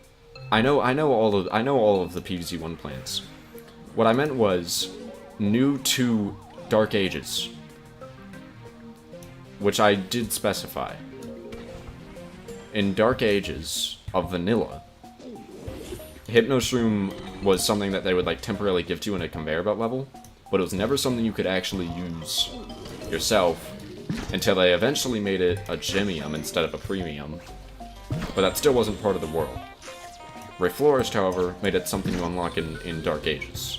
I know all of the PVC1 plants. What I meant was new to Dark Ages, which I did specify. In Dark Ages of Vanilla, Hypnoshroom was something that they would like temporarily give to you in a conveyor belt level, but it was never something you could actually use yourself until they eventually made it a gemmium instead of a premium, but that still wasn't part of the world. Reflourished, however, made it something you unlock in Dark Ages.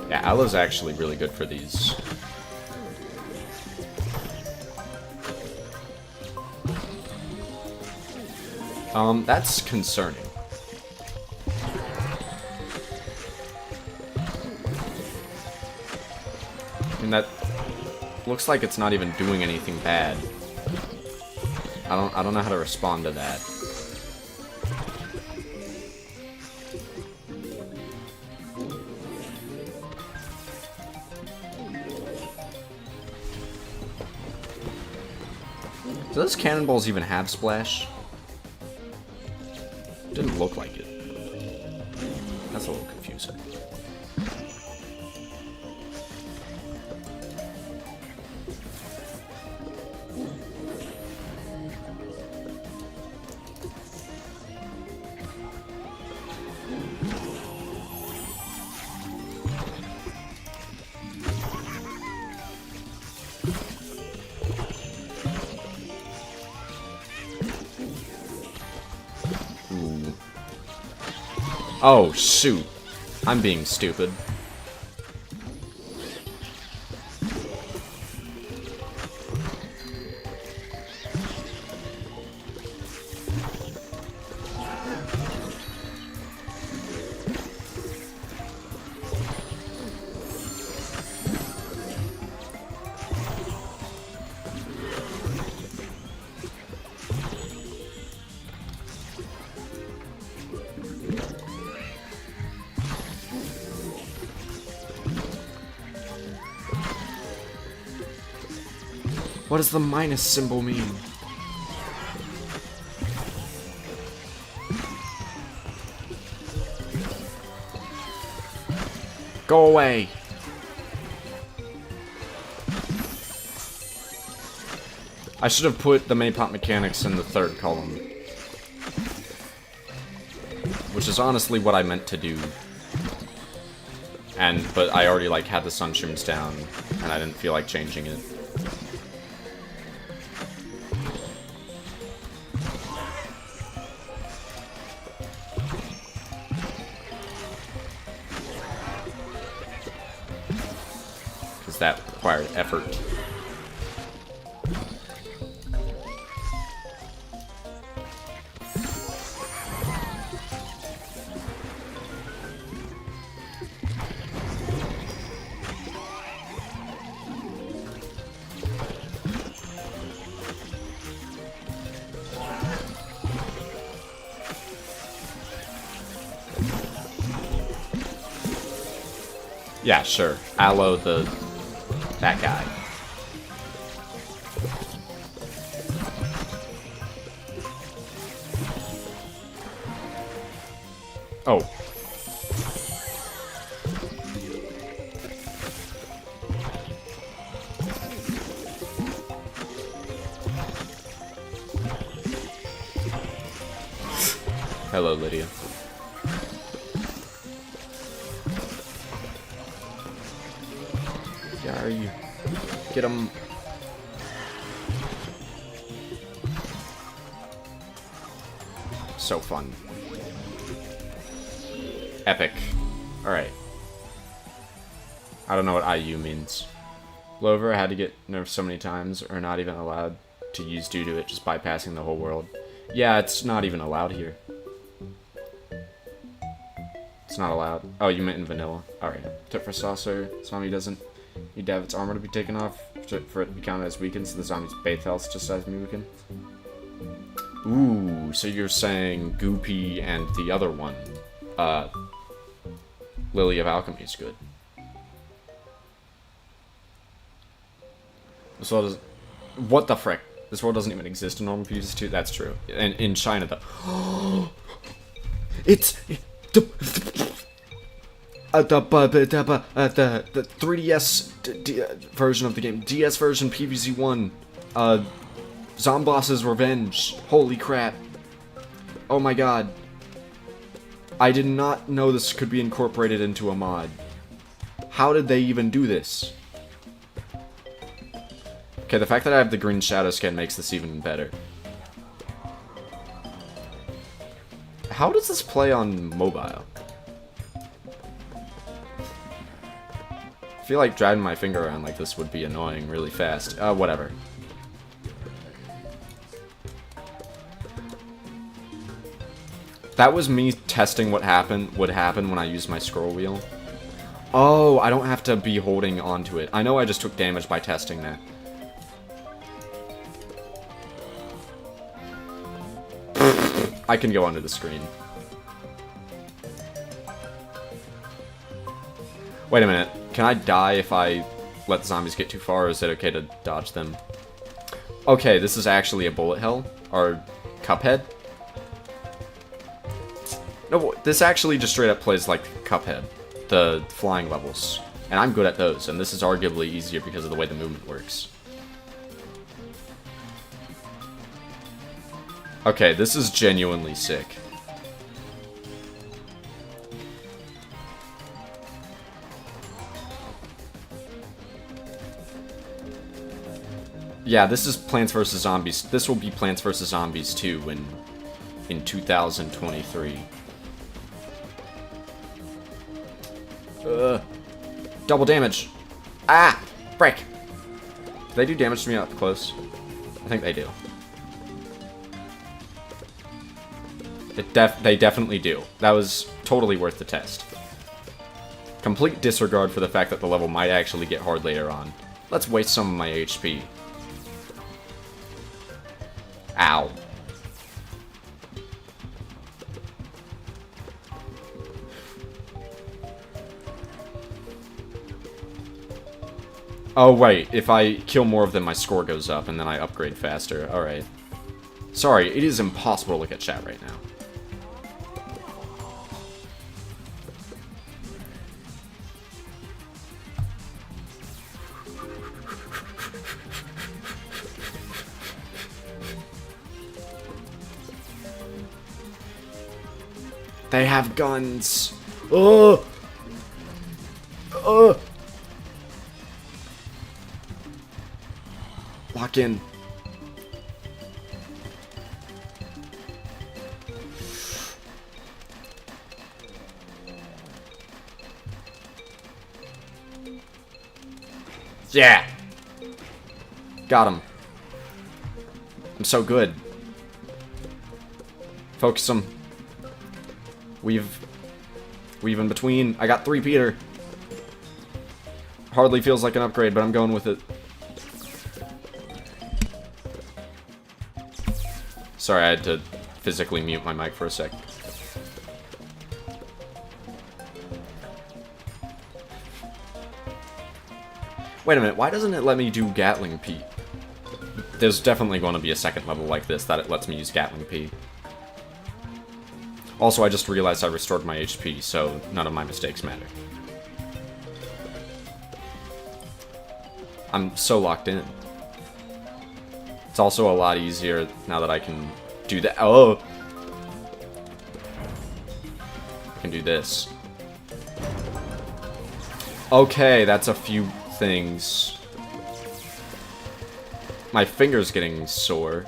Yeah, aloe's actually really good for these. That's concerning. And that looks like it's not even doing anything bad. I don't know how to respond to that. Do those cannonballs even have splash? Didn't look like it. That's a little confusing. Oh, shoot. I'm being stupid. What does the minus symbol mean? Go away! I should have put the main pop mechanics in the third column. Which is honestly what I meant to do. But I already like had the sunshrooms down, and I didn't feel like changing it. That required effort. Yeah, sure. Aloe that guy. Oh. Hello, Lydia. Yeah, are you? Get him. So fun. Epic. Alright. I don't know what IU means. Lover had to get nerfed so many times, or not even allowed to use due to it just bypassing the whole world. Yeah, it's not even allowed here. It's not allowed. Oh, you meant in vanilla. Alright. Tip for saucer. Zombie doesn't need to have its armor to be taken off for it to be counted as weakened, so the zombie's base health just as me weakened. Ooh, so you're saying Goopy and the other one, Lily of Alchemy is good. This world does. What the frick? This world doesn't even exist in normal PS2. That's true. And in China, though. It's the 3DS version of the game, DS version PVZ1, Zomboss's Revenge. Holy crap! Oh my god! I did not know this could be incorporated into a mod. How did they even do this? Okay, the fact that I have the green shadow skin makes this even better. How does this play on mobile? I feel like dragging my finger around like this would be annoying really fast. Whatever. That was me testing what would happen when I used my scroll wheel. Oh, I don't have to be holding onto it. I know I just took damage by testing that. I can go under the screen. Wait a minute. Can I die if I let the zombies get too far, or is it okay to dodge them? Okay, this is actually a bullet hell, or Cuphead. No, this actually just straight up plays like Cuphead, the flying levels. And I'm good at those, and this is arguably easier because of the way the movement works. Okay, this is genuinely sick. Yeah, this is Plants vs. Zombies. This will be Plants vs. Zombies 2 in 2023. Double damage. Ah! Frick! Do they do damage to me up close? I think they do. They definitely do. That was totally worth the test. Complete disregard for the fact that the level might actually get hard later on. Let's waste some of my HP. Ow. Oh wait, if I kill more of them, my score goes up, and then I upgrade faster. Alright. Sorry, it is impossible to look at chat right now. They have guns. Oh. Oh. Lock in. Yeah. Got him. I'm so good. Focus him. Weave in between. I got 3 Peter. Hardly feels like an upgrade, but I'm going with it. Sorry, I had to physically mute my mic for a sec. Wait a minute, why doesn't it let me do Gatling P? There's definitely going to be a second level like this that it lets me use Gatling P. Also, I just realized I restored my HP, so none of my mistakes matter. I'm so locked in. It's also a lot easier now that I can do that. Oh! I can do this. Okay, that's a few things. My finger's getting sore.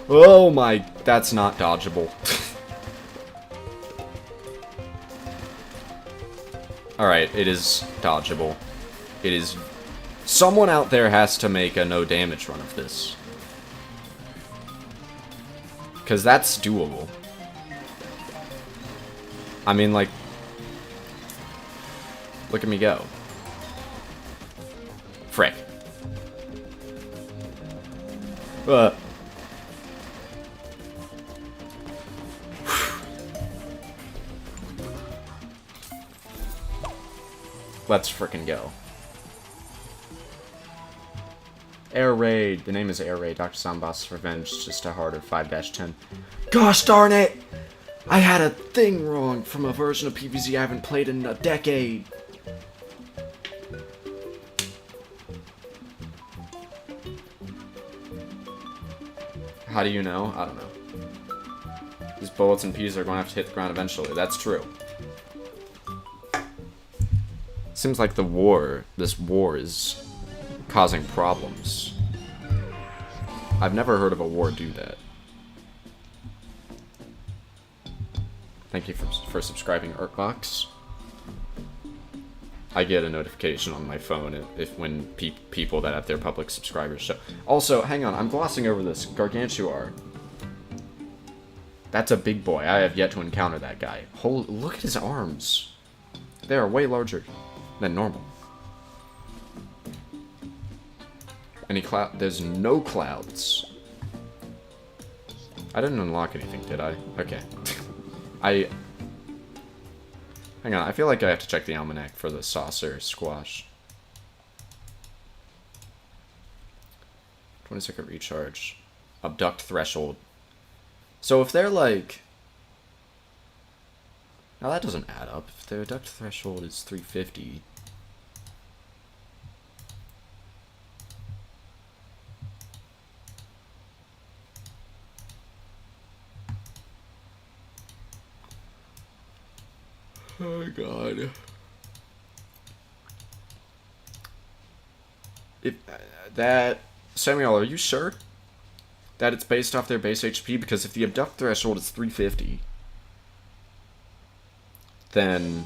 Oh my, that's not dodgeable. Alright, it is dodgeable. It is... Someone out there has to make a no damage run of this. Because that's doable. I mean, like, look at me go. Frick. Let's frickin' go. Air Raid. The name is Air Raid. Dr. Zomboss' Revenge. Just a harder 5-10. Gosh darn it! I had a thing wrong from a version of PvZ I haven't played in a decade. How do you know? I don't know. These bullets and peas are going to have to hit the ground eventually. That's true. Seems like this war is causing problems. I've never heard of a war do that. Thank you for subscribing, Artbox. I get a notification on my phone when people that have their public subscribers show. Also, hang on, I'm glossing over this. Gargantuar. That's a big boy. I have yet to encounter that guy. Look at his arms. They are way larger than normal. Any cloud? There's no clouds. I didn't unlock anything, did I? Okay. Hang on, I feel like I have to check the almanac for the saucer squash. 20-second recharge. Abduct threshold. So if they're like... Now that doesn't add up. If their abduct threshold is 350... Oh god. If that Samuel, are you sure that it's based off their base HP? Because if the abduct threshold is 350, then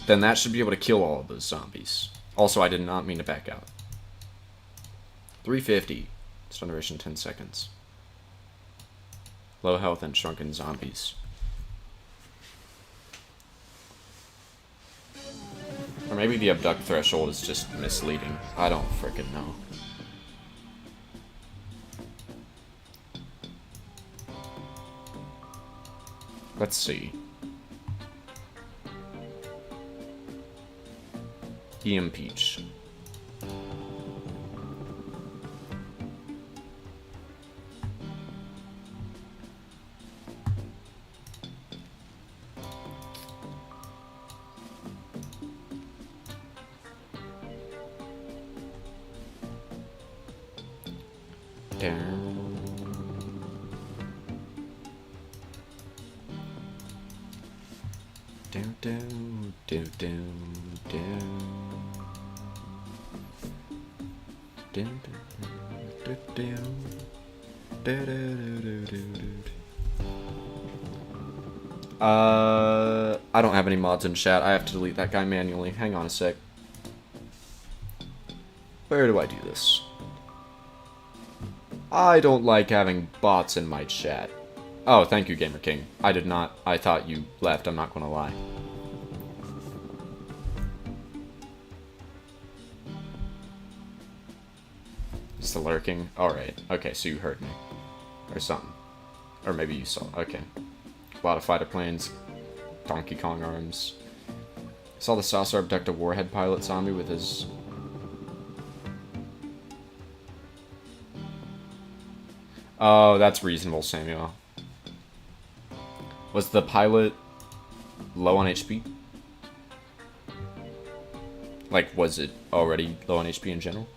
that should be able to kill all of those zombies. Also, I did not mean to back out. 350. Stun duration 10 seconds. Low health and shrunken zombies. Or maybe the abduct threshold is just misleading. I don't frickin' know. Let's see. Peach. I don't have any mods in chat. I have to delete that guy manually. Hang on a sec. Where do I do this? I don't like having bots in my chat. Oh, thank you, Gamer King. I did not. I thought you left, I'm not gonna lie. Still lurking? Alright. Okay, so you heard me. Or something. Or maybe you saw. Okay. A lot of fighter planes. Donkey Kong arms. Saw the saucer abduct a warhead pilot zombie with his... Oh, that's reasonable, Samuel. Was the pilot low on HP? Like, was it already low on HP in general?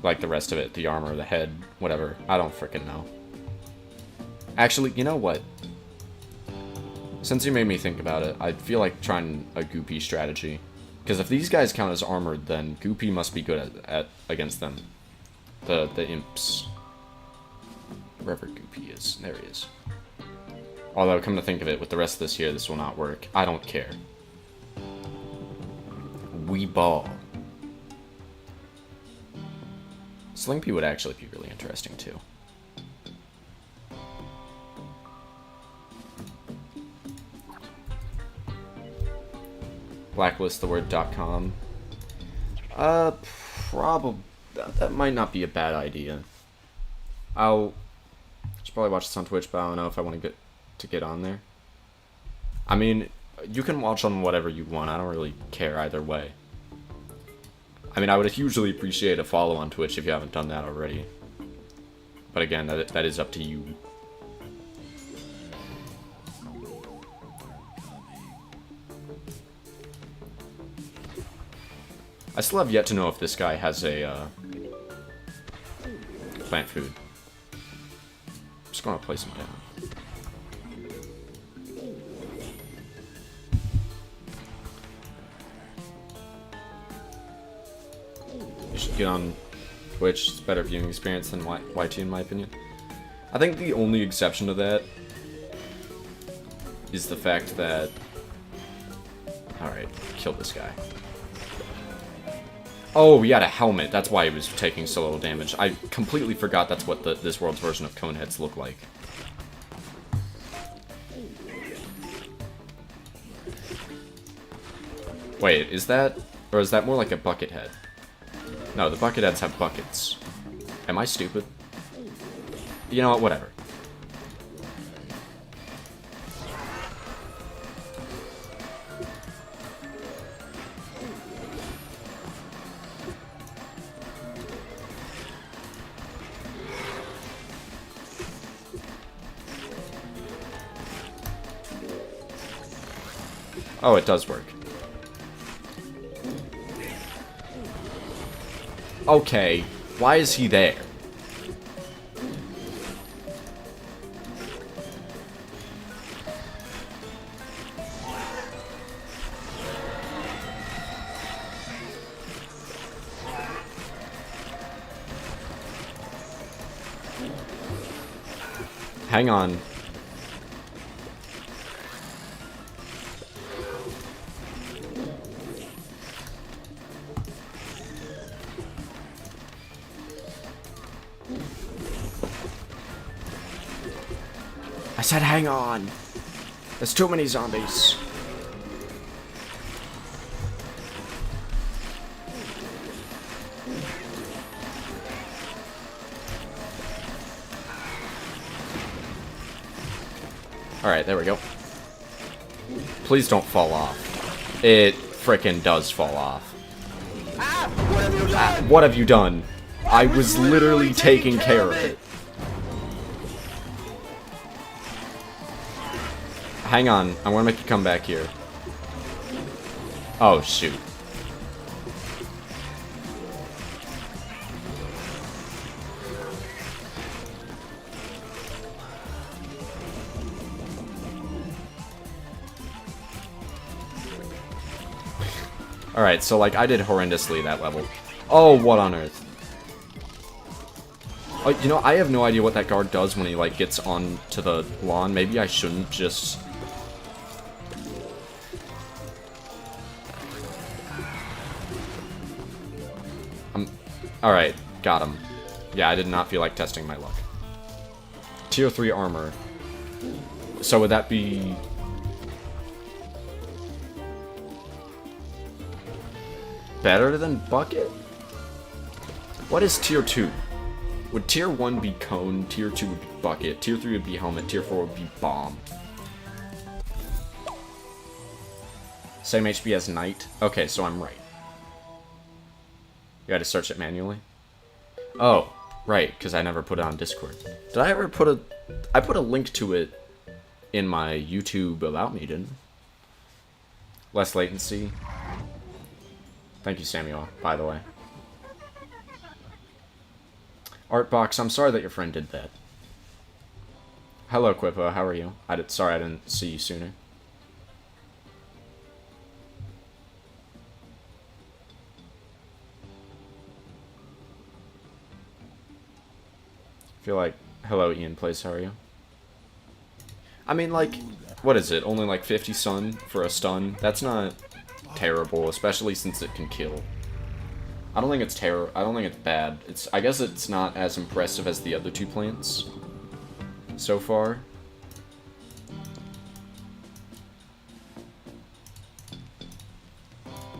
Like the rest of it, the armor, the head, whatever. I don't frickin' know. Actually, you know what? Since you made me think about it, I feel like trying a Goopy strategy. Because if these guys count as armored, then Goopy must be good at against them. The imps. Wherever Goopy is. There he is. Although, come to think of it, with the rest of this here, this will not work. I don't care. We ball. Sling would actually be really interesting, too. Blacklisttheword.com. Probably. That might not be a bad idea. Should probably watch this on Twitch, but I don't know if I want to get on there. I mean, you can watch on whatever you want. I don't really care either way. I mean, I would hugely appreciate a follow on Twitch if you haven't done that already. But again, that is up to you. I still have yet to know if this guy has a plant food. I'm just gonna place him down. You should get on Twitch. It's a better viewing experience than YT in my opinion. I think the only exception to that is the fact that... Alright, kill this guy. Oh, he had a helmet. That's why he was taking so little damage. I completely forgot that's what this world's version of Coneheads look like. Wait, is that... Or is that more like a bucket head? No, the bucket heads have buckets. Am I stupid? You know what? Whatever. Oh, it does work. Okay, why is he there? Hang on. I said hang on. There's too many zombies. Alright, there we go. Please don't fall off. It frickin' does fall off. Ah! What have you done? What have you done? I was literally taking care of it. Hang on, I want to make you come back here. Oh, shoot. Alright, so, like, I did horrendously that level. Oh, what on earth? Oh, you know, I have no idea what that guard does when he, like, gets onto the lawn. Maybe I shouldn't just... Alright, got him. Yeah, I did not feel like testing my luck. Tier 3 armor. So would that be... better than bucket? What is tier 2? Would tier 1 be cone, tier 2 would be bucket, tier 3 would be helmet, tier 4 would be bomb. Same HP as knight? Okay, so I'm right. You had to search it manually? Oh, right, because I never put it on Discord. Did I ever put a... I put a link to it in my YouTube About Me, didn't I? Less latency. Thank you, Samuel, by the way. Artbox, I'm sorry that your friend did that. Hello, Quippo, how are you? Sorry I didn't see you sooner. I feel like... Hello, Ian, please, how are you? I mean, like, what is it? Only like 50 stun for a stun? That's not terrible, especially since it can kill. I don't think it's I don't think it's bad. I guess it's not as impressive as the other two plants so far.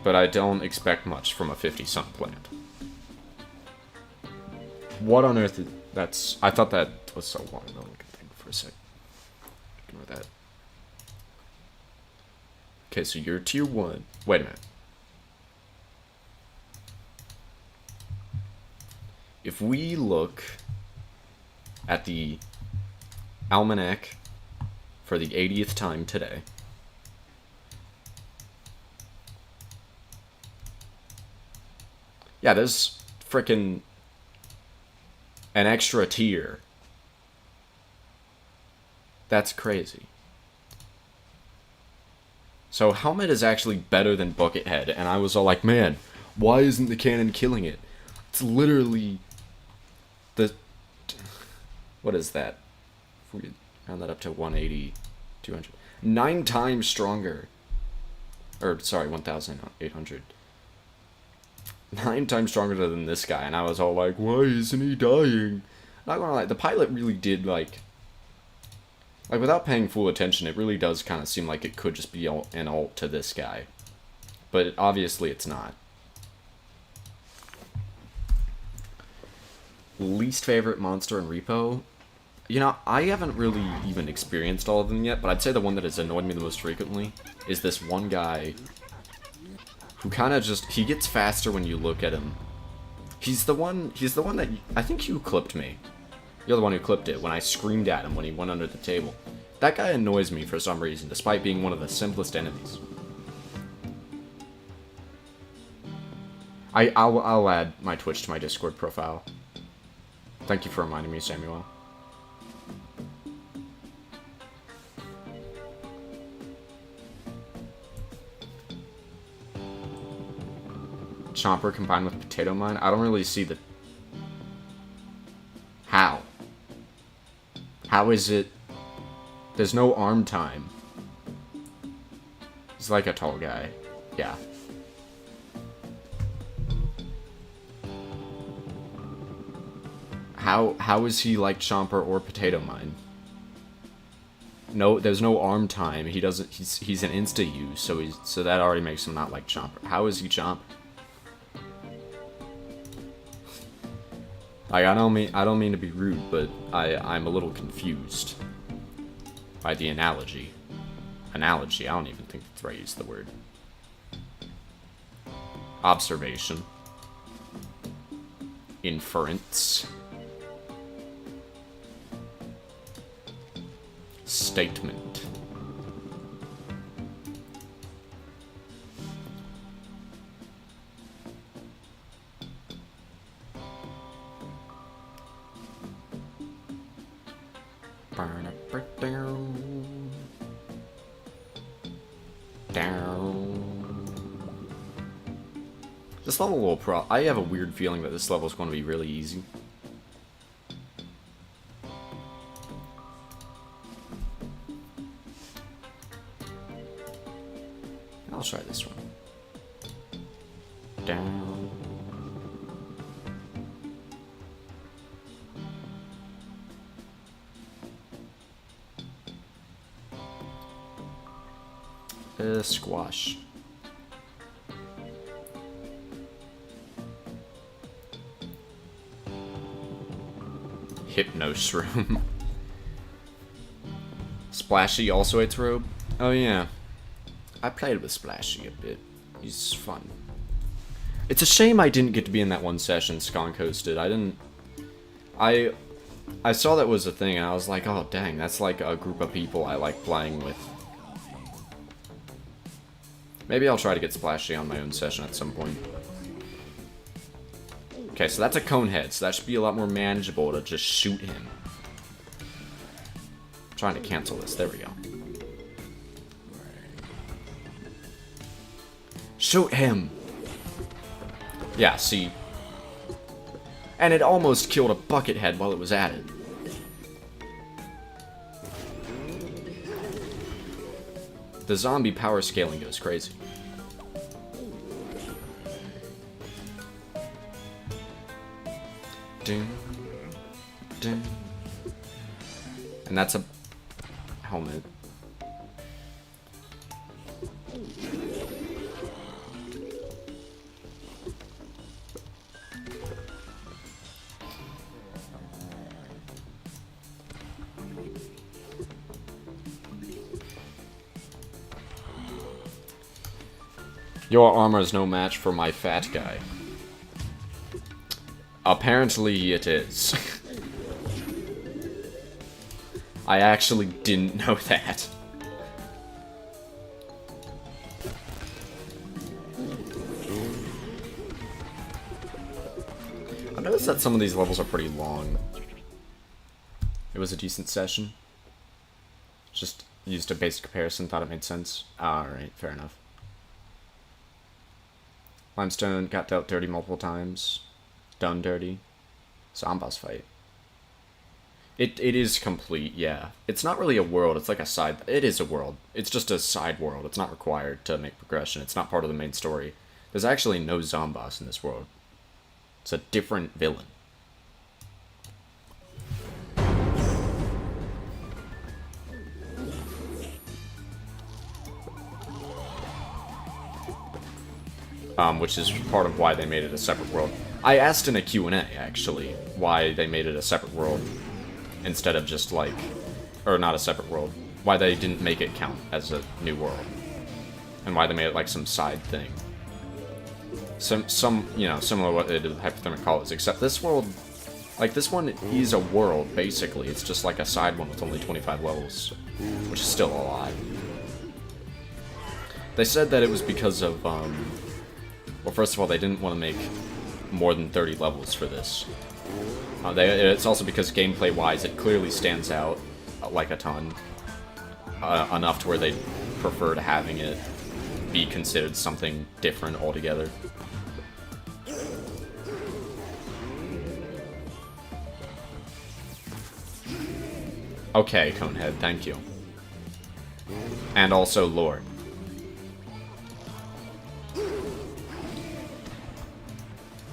But I don't expect much from a 50 stun plant. What on earth is... That's... I thought that was so long ago. I can think for a sec. Ignore that. Okay, so you're tier 1. Wait a minute. If we look at the almanac for the 80th time today... Yeah, there's frickin' an extra tier. That's crazy. So Helmet is actually better than Buckethead, and I was all like, man, why isn't the cannon killing it? It's literally the... What is that? If we round that up to 180, 200. 9 times stronger. Or, sorry, 1,800. 9 times stronger than this guy, and I was all like, why isn't he dying? Not gonna lie, the pilot really did, like, without paying full attention, it really does kind of seem like it could just be an ult to this guy. But obviously it's not. Least favorite monster in Repo? You know, I haven't really even experienced all of them yet, but I'd say the one that has annoyed me the most frequently is this one guy who kind of just, he gets faster when you look at him. He's the one that, I think you clipped me. You're the one who clipped it when I screamed at him when he went under the table. That guy annoys me for some reason, despite being one of the simplest enemies. I'll add my Twitch to my Discord profile. Thank you for reminding me, Samuel. Chomper combined with Potato Mine? I don't really see the... How? How is it... There's no arm time. He's like a tall guy. Yeah. How is he like Chomper or Potato Mine? No, there's no arm time. He doesn't... He's an insta-use, so that already makes him not like Chomper. How is he Chomper? Like, I don't mean to be rude, but I'm a little confused by the analogy. Analogy, I don't even think that's right, use the word. Observation. Inference. Statement. This level will I have a weird feeling that this level is going to be really easy. I'll try this one. Down. Squash. Hypno Shroom. Splashy also hates Robe? Oh yeah. I played with Splashy a bit. He's fun. It's a shame I didn't get to be in that one session Skunk hosted. I saw that was a thing and I was like, oh dang, that's like a group of people I like playing with. Maybe I'll try to get Splashy on my own session at some point. Okay, so that's a cone head, so that should be a lot more manageable to just shoot him. I'm trying to cancel this, there we go. Shoot him! Yeah, see? And it almost killed a bucket head while it was at it. The zombie power scaling goes crazy. Ding. Ding. And that's a helmet. Your armor is no match for my fat guy. Apparently it is. I actually didn't know that. I noticed that some of these levels are pretty long. It was a decent session. Just used a basic comparison, thought it made sense. Alright, fair enough. Limestone got dealt dirty multiple times. Done dirty. Zomboss fight. It is complete, yeah. It's not really a world, it's like a side... It is a world. It's just a side world. It's not required to make progression. It's not part of the main story. There's actually no Zomboss in this world. It's a different villain. Which is part of why they made it a separate world. I asked in a Q&A, actually, why they made it a separate world instead of just, like... Or not a separate world. Why they didn't make it count as a new world. And why they made it, like, some side thing. Some you know, similar to what they did with Hypothermic College, except this world... Like, this one is a world, basically. It's just like a side one with only 25 levels. Which is still a lot. They said that it was because of, well, first of all, they didn't want to make more than 30 levels for this. It's also because gameplay-wise, it clearly stands out like a ton. Enough to where they preferred having it be considered something different altogether. Okay, Conehead, thank you. And also Lord.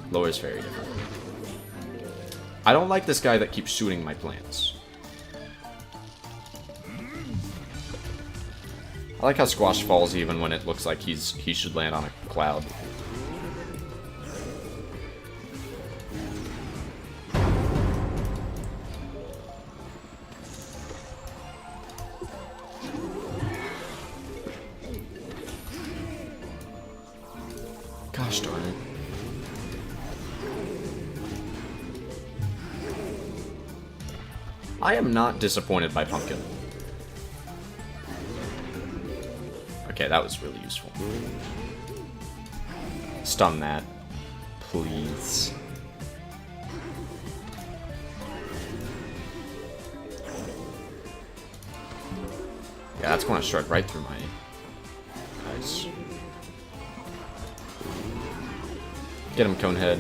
Lore is very different. I don't like this guy that keeps shooting my plants. I like how Squash falls even when it looks like he should land on a cloud. Gosh darn it. I am not disappointed by Pumpkin. Okay, that was really useful. Stun that, please. Yeah, that's going to strike right through my... Nice. Get him, Conehead.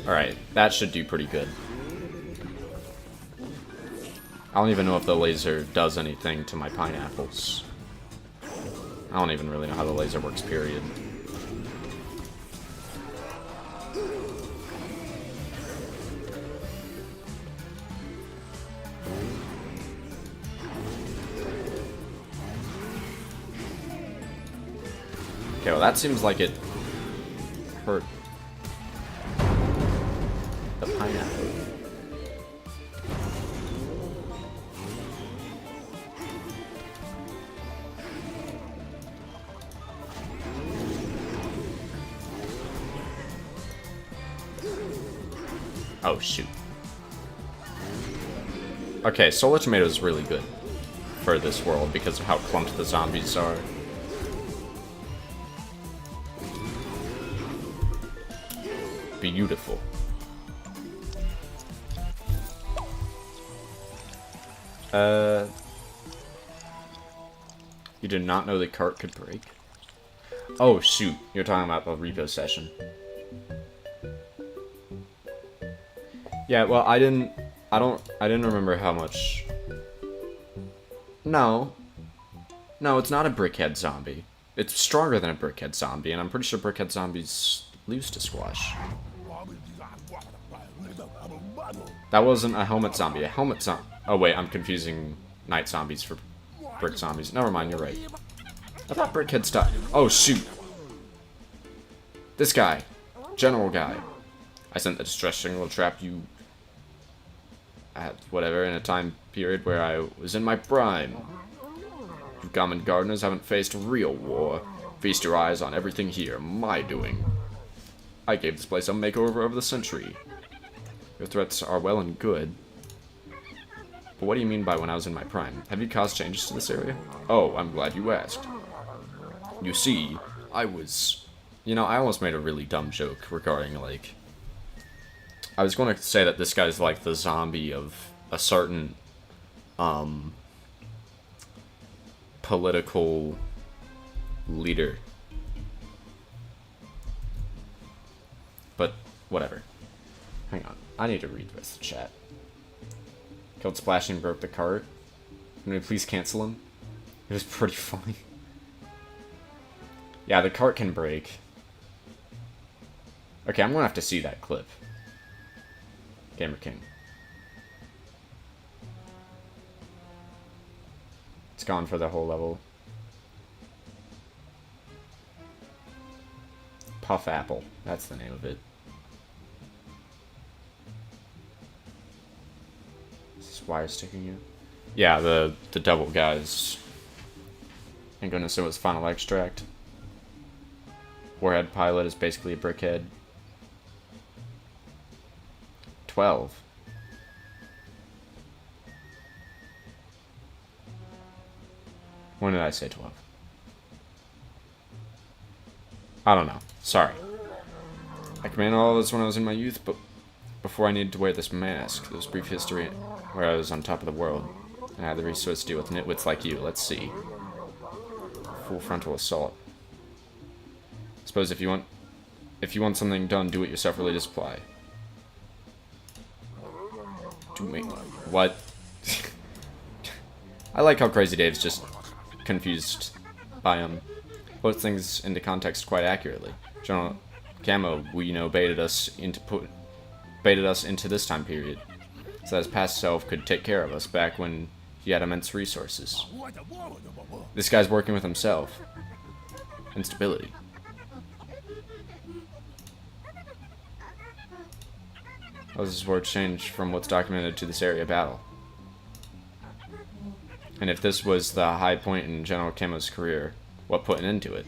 Alright, that should do pretty good. I don't even know if the laser does anything to my pineapples. I don't even really know how the laser works, period. Okay, well that seems like it hurt the pineapple. Oh, shoot. Okay, Solar Tomato is really good for this world because of how clumped the zombies are. Beautiful. You did not know the cart could break? Oh, shoot. You're talking about the repo session. Yeah, well, I didn't remember how much... No. No, it's not a brickhead zombie. It's stronger than a brickhead zombie, and I'm pretty sure brickhead zombies lose to squash. That wasn't a helmet zombie. A helmet zombie... Oh, wait, I'm confusing night zombies for brick zombies. Never mind, you're right. I thought brickheads died. Oh, shoot. This guy. General guy. I sent the distress signal to trap you at whatever in a time period where I was in my prime. You common gardeners haven't faced real war. Feast your eyes on everything here, my doing. I gave this place a makeover over the century. Your threats are well and good. But what do you mean by when I was in my prime? Have you caused changes to this area? Oh, I'm glad you asked. You see, I was... You know, I almost made a really dumb joke regarding, like... I was going to say that this guy's like the zombie of a certain, political leader. But, whatever. Hang on. I need to read the rest of the chat. Killed Splashing, broke the cart. Can we please cancel him? It was pretty funny. Yeah, the cart can break. Okay, I'm gonna have to see that clip. Gamer King. It's gone for the whole level. Puff Apple. That's the name of it. Is this wire sticking you? Yeah, the double guys. Thank goodness it was Final Extract. Warhead Pilot is basically a brickhead. 12. When did I say 12? I don't know. Sorry. I commanded all this when I was in my youth, but before I needed to wear this mask, there was a brief history where I was on top of the world, and I had the resource to deal with nitwits like you. Let's see. Full frontal assault. Suppose if you want something done, do it yourself. Religious supply. To me, what? I like how Crazy Dave's just confused by him. Puts things into context quite accurately. General Camo, we know baited us into this time period, so that his past self could take care of us back when he had immense resources. This guy's working with himself. Instability. How does this word change from what's documented to this area battle? And if this was the high point in General Camo's career, what put an end to it?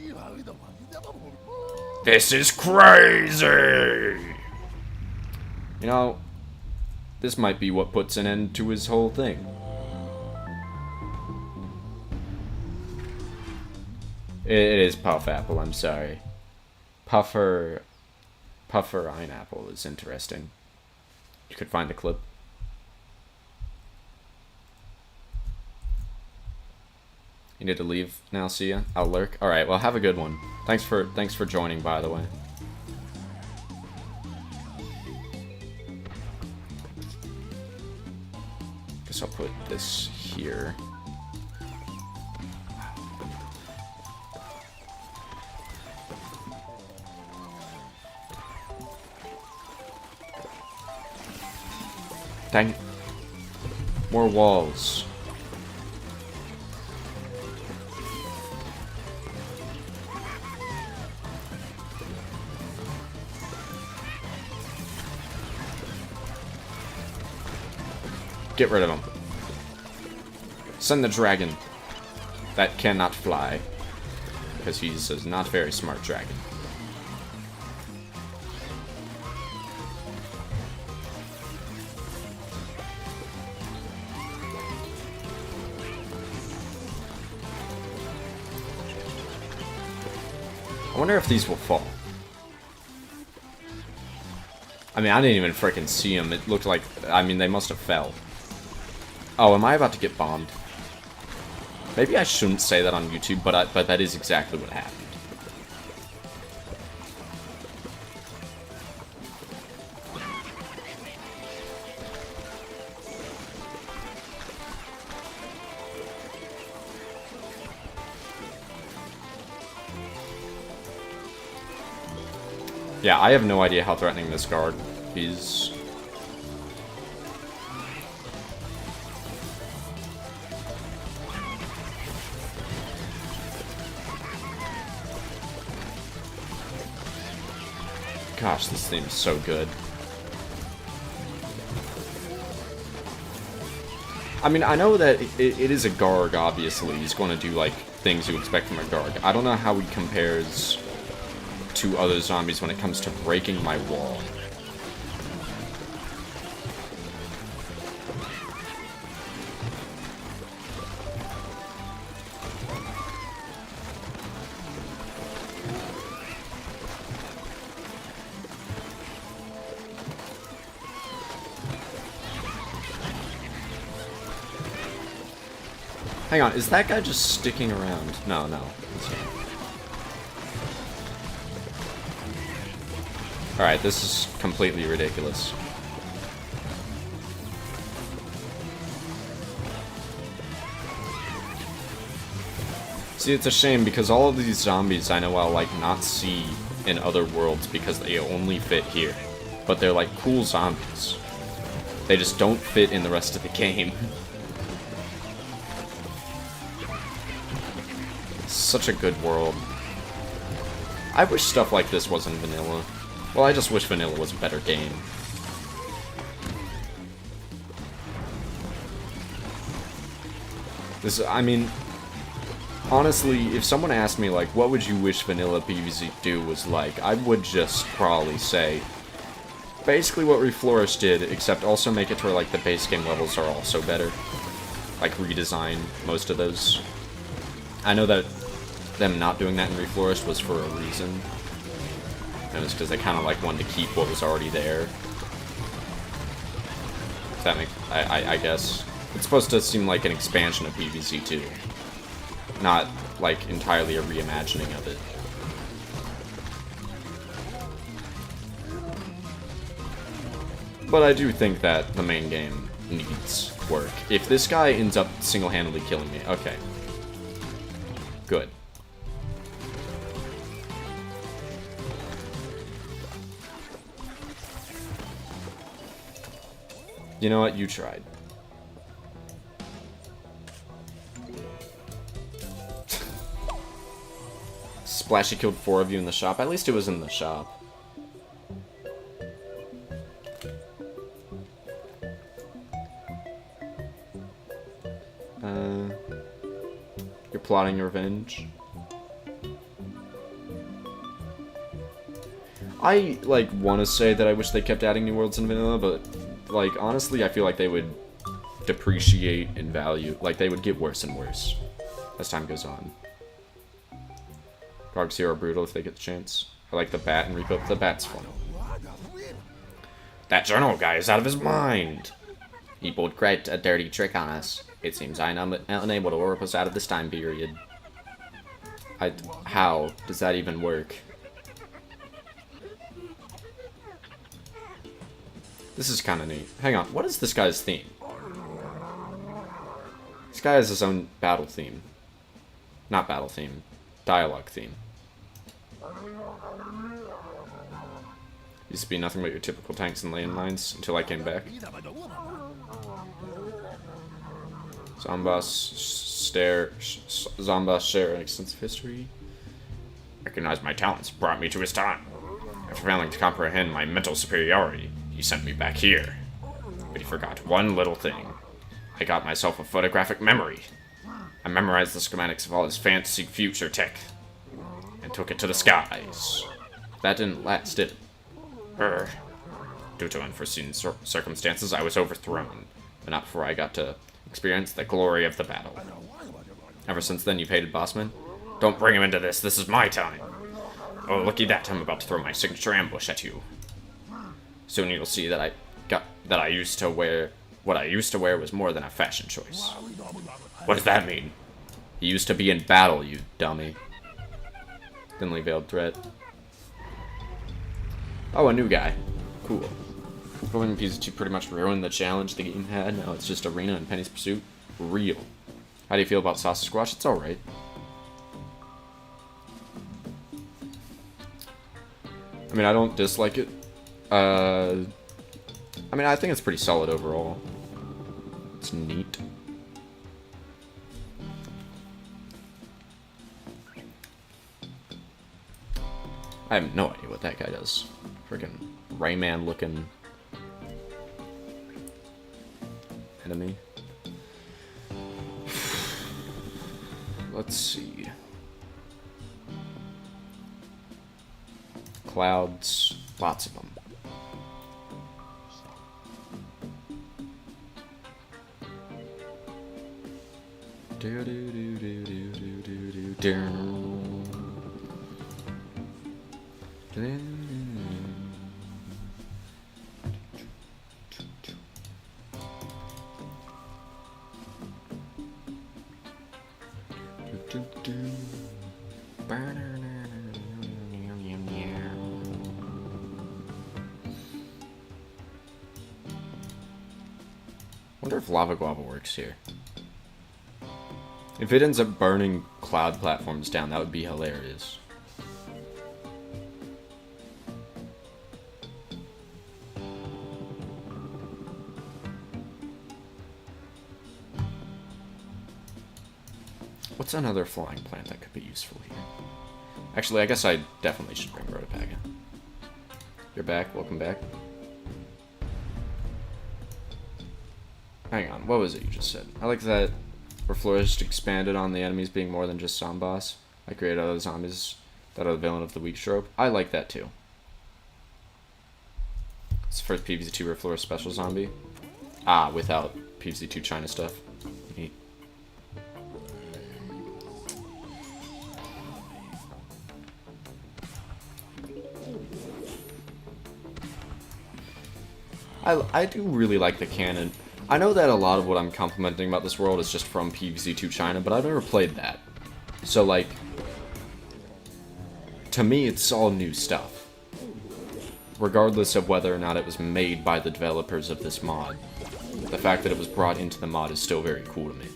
This is crazy! You know, this might be what puts an end to his whole thing. It is Puff Apple, I'm sorry. Puffer Pineapple is interesting. You could find the clip. You need to leave now, see ya? I'll lurk. Alright, well have a good one. Thanks for joining, by the way. Guess I'll put this here. Dang it. More walls. Get rid of him. Send the dragon. That cannot fly. Because he's a not very smart dragon. I wonder if these will fall. I mean, I didn't even freaking see them. It looked like... I mean, they must have fell. Oh, am I about to get bombed? Maybe I shouldn't say that on YouTube, but that is exactly what happened. Yeah, I have no idea how threatening this guard is. Gosh, this theme is so good. I mean, I know that it is a Garg, obviously. He's going to do, like, things you expect from a Garg. I don't know how he compares to other zombies when it comes to breaking my wall. Hang on, is that guy just sticking around? No, no. Alright, this is completely ridiculous. See, it's a shame because all of these zombies I know I'll, like, not see in other worlds because they only fit here. But they're, like, cool zombies. They just don't fit in the rest of the game. Such a good world. I wish stuff like this wasn't vanilla. Well, I just wish vanilla was a better game. This, I mean, honestly, if someone asked me, like, what would you wish vanilla PvZ2 was like, I would just probably say, basically what Reflourished did, except also make it to where, like, the base game levels are also better. Like, redesign most of those. I know that them not doing that in Reflourished was for a reason. And it's because they kind of like wanted to keep what was already there. Does that make... I guess. It's supposed to seem like an expansion of PvZ2. Not, like, entirely a reimagining of it. But I do think that the main game needs work. If this guy ends up single-handedly killing me, okay. Good. You know what? You tried. Splashy killed 4 of you in the shop. At least it was in the shop. You're plotting revenge. I, like, want to say that I wish they kept adding new worlds in vanilla, but, like, honestly, I feel like they would depreciate in value. Like, they would get worse and worse as time goes on. Gargs here are brutal if they get the chance. I like the bat and Repo. The bat's fun. That journal guy is out of his mind! He pulled quite a dirty trick on us. It seems I am unable to warp us out of this time period. How does that even work? This is kind of neat. Hang on, what is this guy's theme? This guy has his own battle theme. Not battle theme. Dialogue theme. Used to be nothing but your typical tanks and landmines until I came back. Zomboss share an extensive history. Recognized my talents, brought me to his time. After failing to comprehend my mental superiority, he sent me back here. But he forgot one little thing. I got myself a photographic memory. I memorized the schematics of all his fancy future tech and took it to the skies. That didn't last, did it? Due to unforeseen circumstances, I was overthrown, but not before I got to experience the glory of the battle. Ever since then, you've hated Bossman? Don't bring him into this. This is my time. Oh, looky that! I'm about to throw my signature ambush at you. Soon you'll see that I used to wear what I used to wear was more than a fashion choice. What does that mean? He used to be in battle, you dummy. Thinly veiled threat. Oh, a new guy. Cool. Going PvZ2 pretty much ruined the challenge the game had. Now it's just Arena and Penny's Pursuit. Real. How do you feel about Sausage Squash? It's alright. I mean, I don't dislike it. I mean, I think it's pretty solid overall. It's neat. I have no idea what that guy does. Freaking Rayman looking enemy. Let's see. Clouds, lots of them. Do do do do do do do do do. Wonder if lava guava works here. If it ends up burning cloud platforms down, that would be hilarious. What's another flying plant that could be useful here? Actually, I guess I definitely should bring Rhodopaga. You're back. Welcome back. Hang on. What was it you just said? I like that Reflourished expanded on the enemies being more than just Zomboss. I created other zombies that are the villain of the week trope. I like that too. It's the first PvZ2 Reflourished special zombie. Ah, without PvZ2 China stuff. Neat. I do really like the canon. I know that a lot of what I'm complimenting about this world is just from PvZ2 China, but I've never played that. So, like, to me, it's all new stuff. Regardless of whether or not it was made by the developers of this mod. The fact that it was brought into the mod is still very cool to me.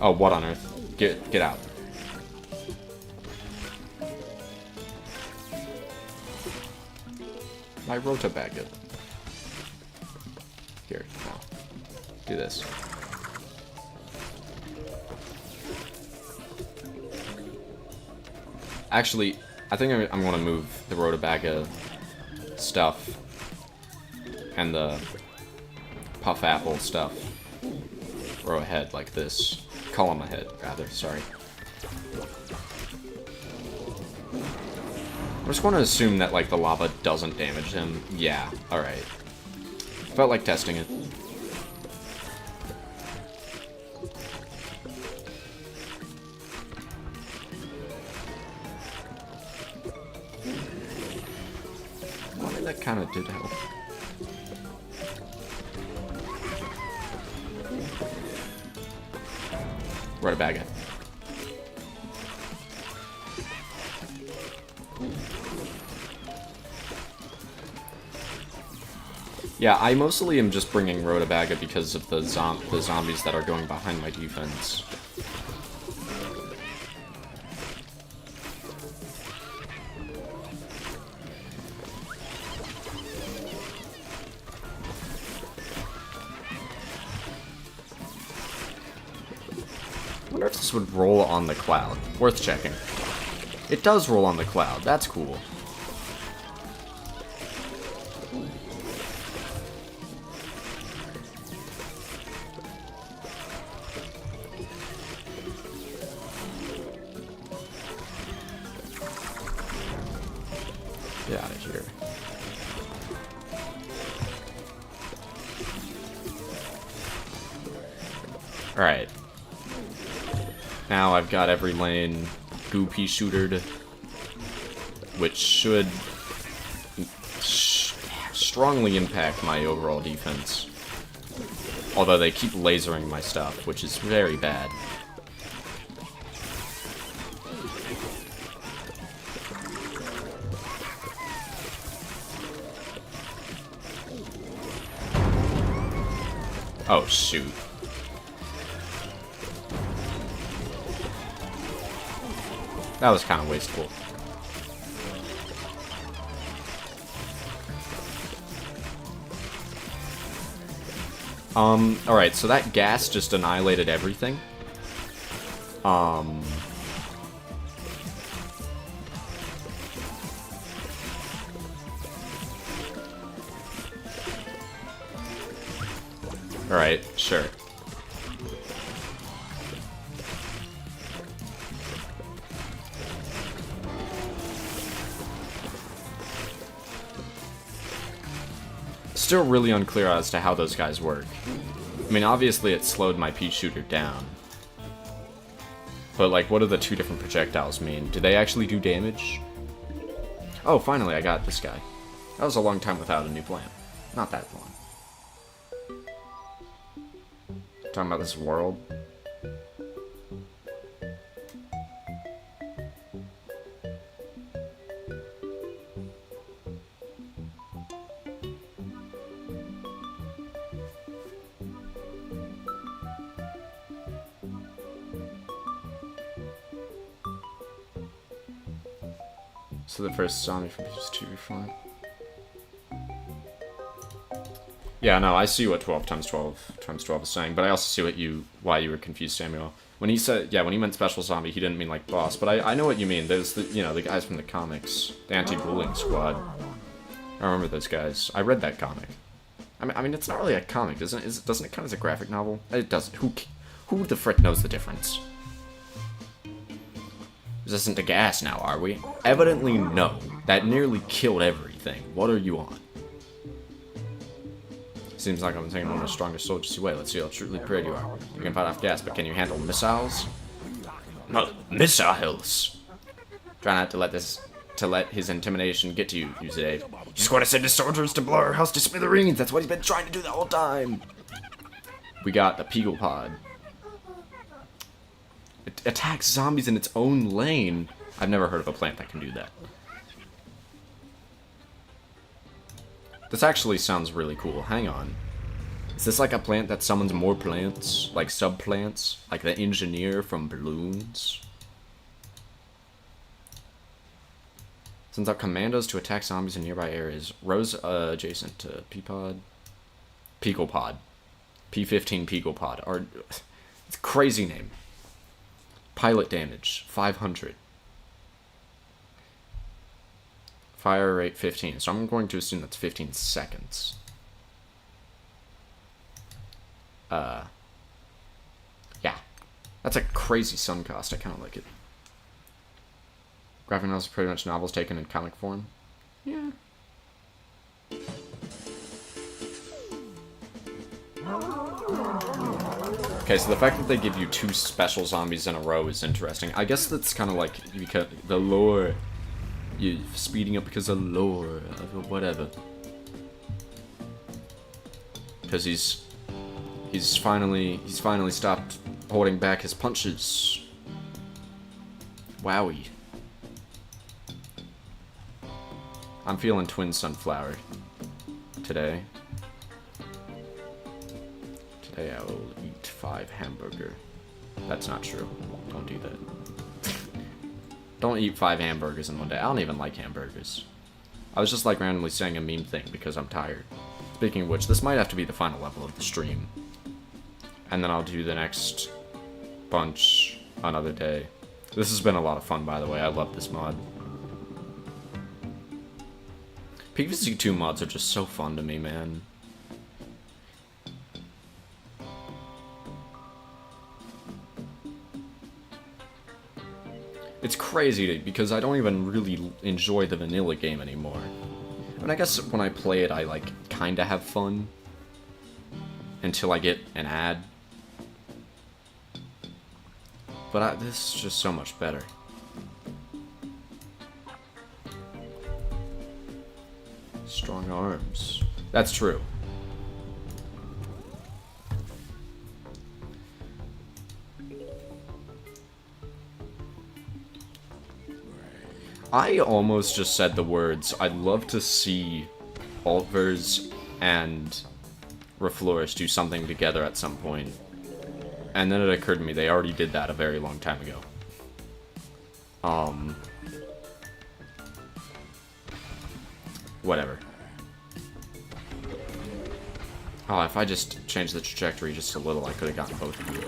Oh, what on earth? Get out. My Rhodopaga. Here, now. Do this. Actually, I think I'm going to move the Rhodopaga stuff and the Puff Apple stuff row ahead like this. Column ahead, rather, sorry. I'm just going to assume that, like, the lava doesn't damage him. Yeah, alright. Felt like testing it. Well, that kind of did help. Rhodopaga. Yeah, I mostly am just bringing Rhodopaga because of the zombies that are going behind my defense. I wonder if this would roll on the cloud. Worth checking. It does roll on the cloud. That's cool. Get out of here. Alright. Now I've got every lane goopy shootered, which should strongly impact my overall defense. Although they keep lasering my stuff, which is very bad. Oh, shoot. That was kind of wasteful. Alright, so that gas just annihilated everything. Alright, sure. Still really unclear as to how those guys work. I mean, obviously it slowed my pea shooter down. But, like, what do the two different projectiles mean? Do they actually do damage? Oh, finally, I got this guy. That was a long time without a new plant. Not that long. Talking about this world. So the first zombie from Peace 2 fine. Yeah, no, I see what 12 times 12 times 12 is saying, but I also see why you were confused, Samuel. When he said, yeah, when he meant special zombie, he didn't mean like boss, but I know what you mean. There's the, you know, the guys from the comics, the anti-bullying squad. I remember those guys. I read that comic. I mean, it's not really a comic, doesn't it? Doesn't it count as a graphic novel? It doesn't. Who the frick knows the difference? This isn't a gas now, are we? Evidently no. That nearly killed everything. What are you on? Seems like I'm taking one of the strongest soldiers away. Let's see how truly prepared you are. You can fight off gas, but can you handle missiles? No, missiles! Try not to let his intimidation get to you, Dave. Just want to send his soldiers to blow our house to smithereens. That's what he's been trying to do the whole time. We got the Peagle Pod. It attacks zombies in its own lane. I've never heard of a plant that can do that. This actually sounds really cool. Hang on. Is this like a plant that summons more plants? Like subplants? Like the engineer from Balloons? Sends out commandos to attack zombies in nearby areas. Rows adjacent to P-Pod. Peagle Pod. P-15 Peagle Pod. It's a crazy name. Pilot damage, 500. Fire rate 15, so I'm going to assume that's 15 seconds. Yeah. That's a crazy sun cost, I kind of like it. Graphic novels are pretty much novels taken in comic form. Yeah. Okay, so the fact that they give you 2 special zombies in a row is interesting. I guess that's kind of like because the lore. You're speeding up because of lore, or whatever. Because he's finally stopped holding back his punches. Wowie. I'm feeling twin sunflower today. Today I will eat 5 hamburger. That's not true. Don't do that. Don't eat 5 hamburgers in one day. I don't even like hamburgers. I was just like randomly saying a meme thing because I'm tired. Speaking of which, this might have to be the final level of the stream. And then I'll do the next bunch another day. This has been a lot of fun, by the way. I love this mod. PvZ 2 mods are just so fun to me, man. It's crazy because I don't even really enjoy the vanilla game anymore. I mean, I guess when I play it, I like kinda have fun until I get an ad. But this is just so much better. Strong arms. That's true. I almost just said the words, I'd love to see Altvers and Reflourished do something together at some point. And then it occurred to me, they already did that a very long time ago. Whatever. Oh, if I just changed the trajectory just a little, I could have gotten both of you.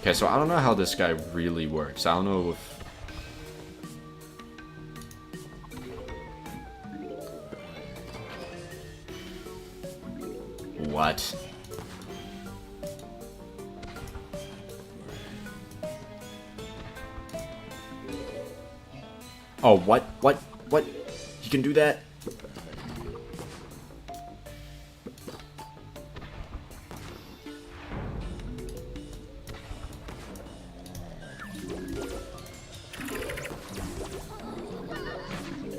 Okay, so I don't know how this guy really works. I don't know if... What? Oh, what? What? What? You can do that?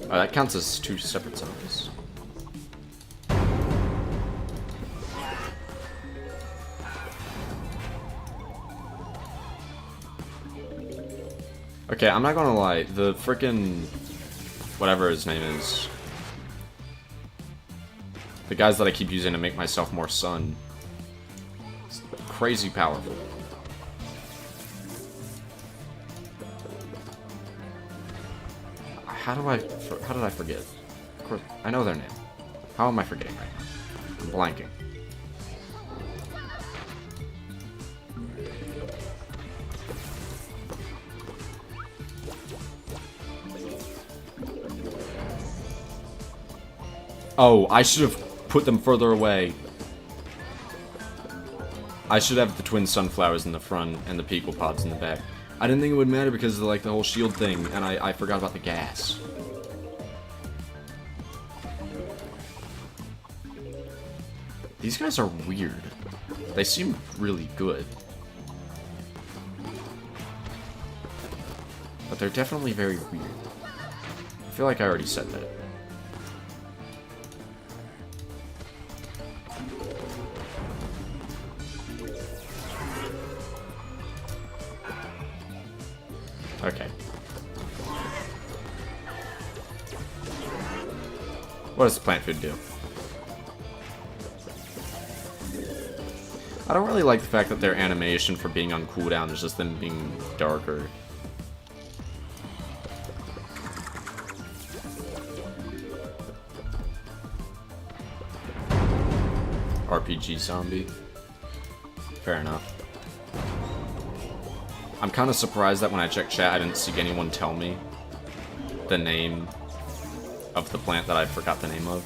Oh, that counts as 2 separate zombies. Okay, I'm not gonna lie, the frickin' whatever his name is, the guys that I keep using to make myself more sun, it's crazy powerful. How did I forget? Of course, I know their name. How am I forgetting right now? I'm blanking. Oh, I should have put them further away. I should have the twin sunflowers in the front and the pico pods in the back. I didn't think it would matter because of like the whole shield thing, and I forgot about the gas. These guys are weird. They seem really good. But they're definitely very weird. I feel like I already said that. Okay. What does the plant food do? I don't really like the fact that their animation for being on cooldown is just them being darker. RPG zombie. Fair enough. I'm kind of surprised that when I checked chat, I didn't see anyone tell me the name of the plant that I forgot the name of.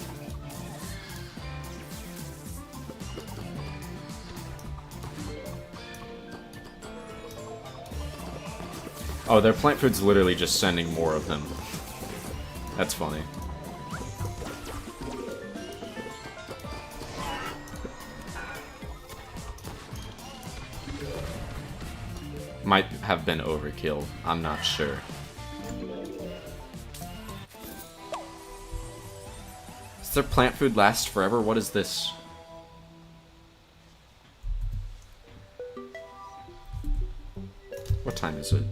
Oh, their plant food's literally just sending more of them. That's funny. Might have been overkill. I'm not sure. Does their plant food last forever? What is this? What time is it?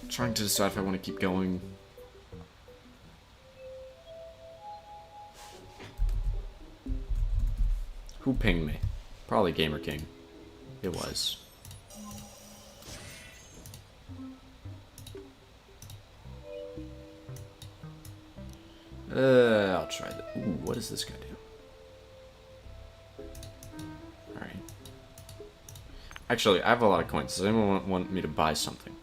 Trying to decide if I want to keep going. Who pinged me? Probably Gamer King. It was. I'll try that. Ooh, what does this guy do? Alright. Actually, I have a lot of coins. Does anyone want me to buy something?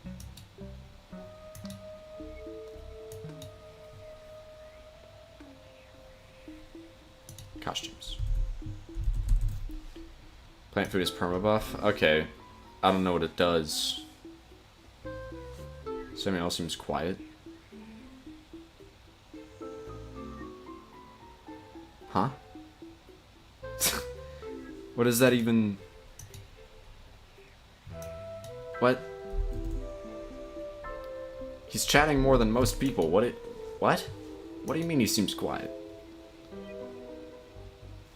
Costumes. Plant food is permabuff? Okay. I don't know what it does. Something else seems quiet. Huh? What is that even? What? He's chatting more than most people. What? What do you mean he seems quiet?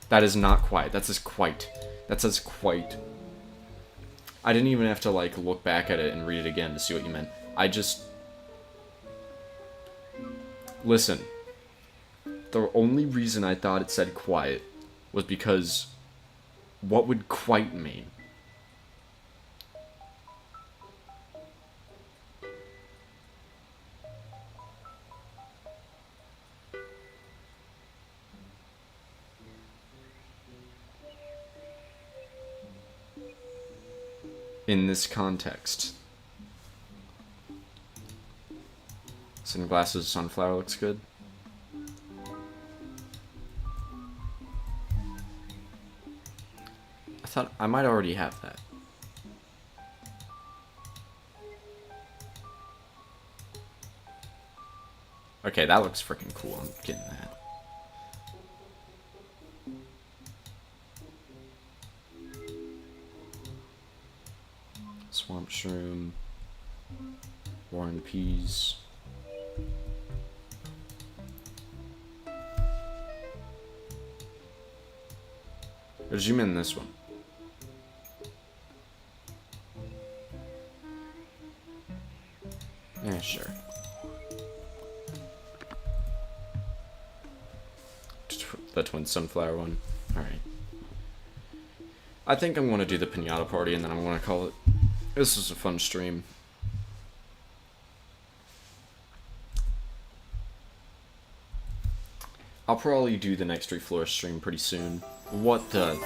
That is not quiet. That says quite. That says quite. I didn't even have to, like, look back at it and read it again to see what you meant. I just... Listen. The only reason I thought it said quiet was because what would quite mean? in this context. Sunglasses, sunflower looks good. I thought I might already have that. Okay, that looks freaking cool. I'm getting that. Swamp shroom. War and peas. Or zoom in this one. Yeah, sure. The twin sunflower one. Alright. I think I'm going to do the pinata party and then I'm going to call it. This was a fun stream. I'll probably do the next Reflourished stream pretty soon. What the...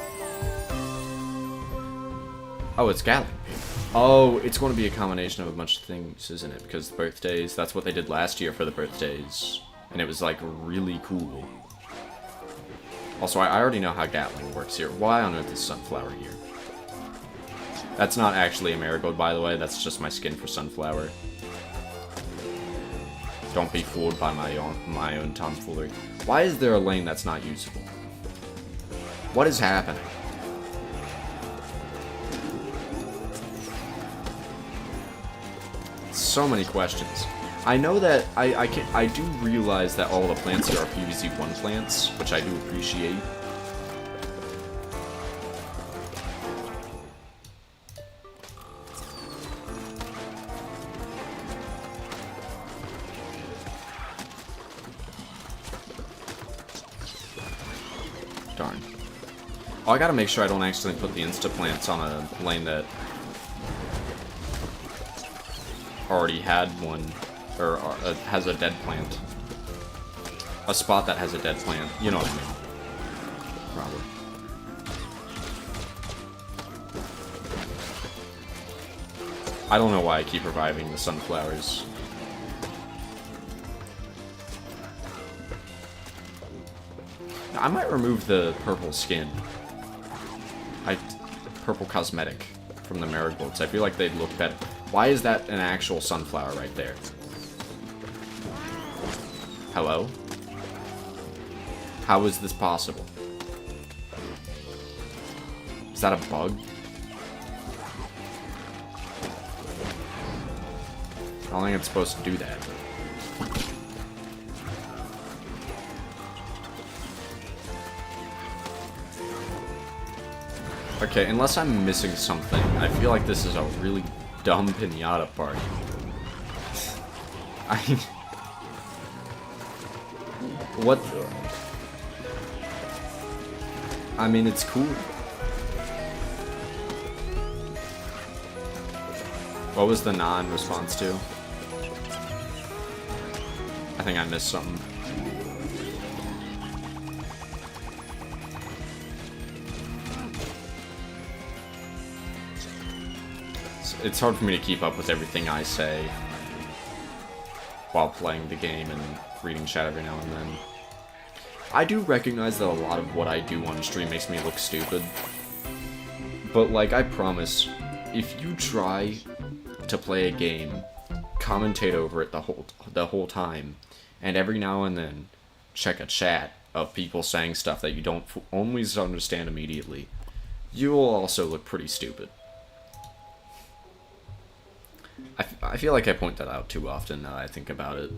Oh, it's Gatling paper. Oh, it's going to be a combination of a bunch of things, isn't it? Because the birthdays, that's what they did last year for the birthdays. And it was, like, really cool. Also, I already know how Gatling works here. Why on earth is Sunflower here? That's not actually a marigold, by the way. That's just my skin for Sunflower. Don't be fooled by my own tomfoolery. Why is there a lane that's not usable? What is happening? So many questions. I know that I do realize that all the plants here are PVZ1 plants, which I do appreciate. Darn. Oh, I gotta make sure I don't accidentally put the insta plants on a lane that already had one, or has a dead plant. A spot that has a dead plant. You know what I mean. Probably. I don't know why I keep reviving the sunflowers. Now, I might remove the purple skin. Purple cosmetic from the marigolds. I feel like they'd look better. Why is that an actual sunflower right there? Hello? How is this possible? Is that a bug? I don't think it's supposed to do that. Okay, unless I'm missing something, I feel like this is a really dumb pinata party. What? I mean, it's cool. What was the non-response to? I think I missed something. It's hard for me to keep up with everything I say while playing the game and reading chat every now and then. I do recognize that a lot of what I do on stream makes me look stupid. But, like, I promise, if you try to play a game, commentate over it the whole time, and every now and then check a chat of people saying stuff that you don't always understand immediately, you will also look pretty stupid. I feel like I point that out too often now that I think about it.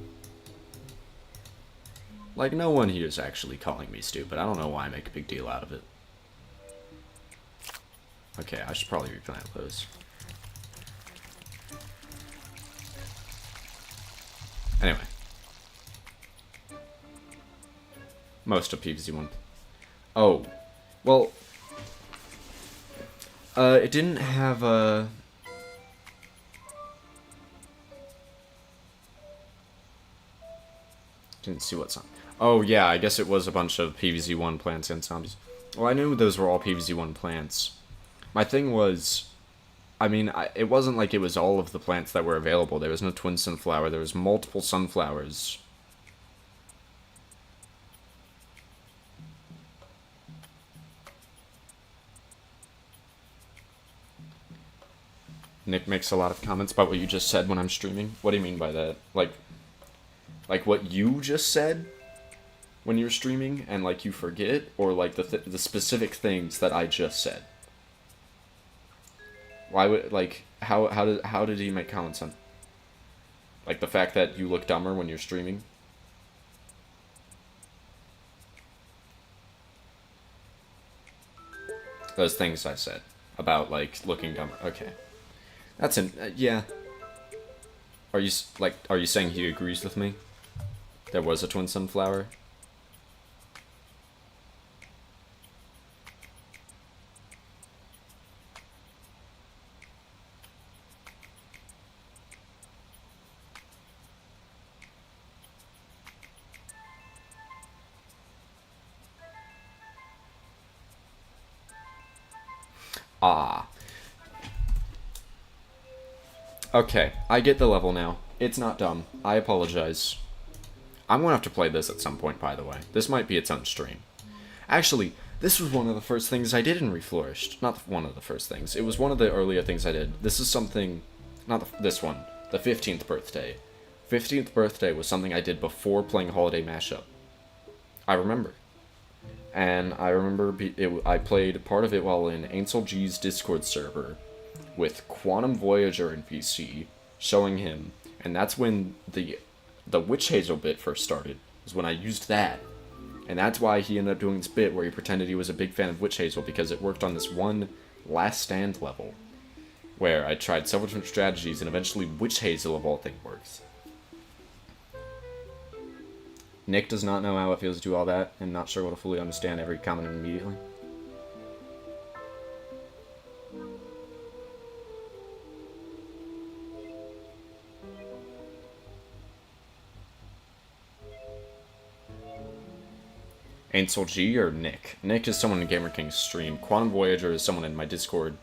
Like, no one here is actually calling me stupid. I don't know why I make a big deal out of it. Okay, I should probably replant those. Anyway. Most of PVZ1. Oh. Well. It didn't have a... Didn't see what's on. Oh, yeah, I guess it was a bunch of PVZ1 plants and zombies. Well, I knew those were all PVZ1 plants. My thing was, I mean, it wasn't like it was all of the plants that were available. There was no twin sunflower. There was multiple sunflowers. Nick makes a lot of comments about what you just said when I'm streaming. What do you mean by that? Like what you just said when you're streaming and like you forget, or like the specific things that I just said? Why would, like, how did he make comments on, like, the fact that you look dumber when you're streaming? Those things I said about, like, looking dumber. Okay. That's yeah. Are you saying he agrees with me? There was a twin sunflower? Ah. Okay, I get the level now. It's not dumb. I apologize. I'm gonna have to play this at some point, by the way. This might be its own stream. Actually, this was one of the first things I did in Reflourished. Not one of the first things. It was one of the earlier things I did. This is something... Not this one. The 15th birthday. 15th birthday was something I did before playing Holiday Mashup. I remember. And I remember I played part of it while in Ansel G's Discord server with Quantum Voyager in PC, showing him, and that's when the Witch Hazel bit first started, was when I used that. And that's why he ended up doing this bit where he pretended he was a big fan of Witch Hazel, because it worked on this one Last Stand level, where I tried several different strategies, and eventually Witch Hazel of all things works. Nick does not know how it feels to do all that, and not sure what to fully understand every comment immediately. Ansel G or Nick? Nick is someone in Gamer King's stream. Quantum Voyager is someone in my Discord.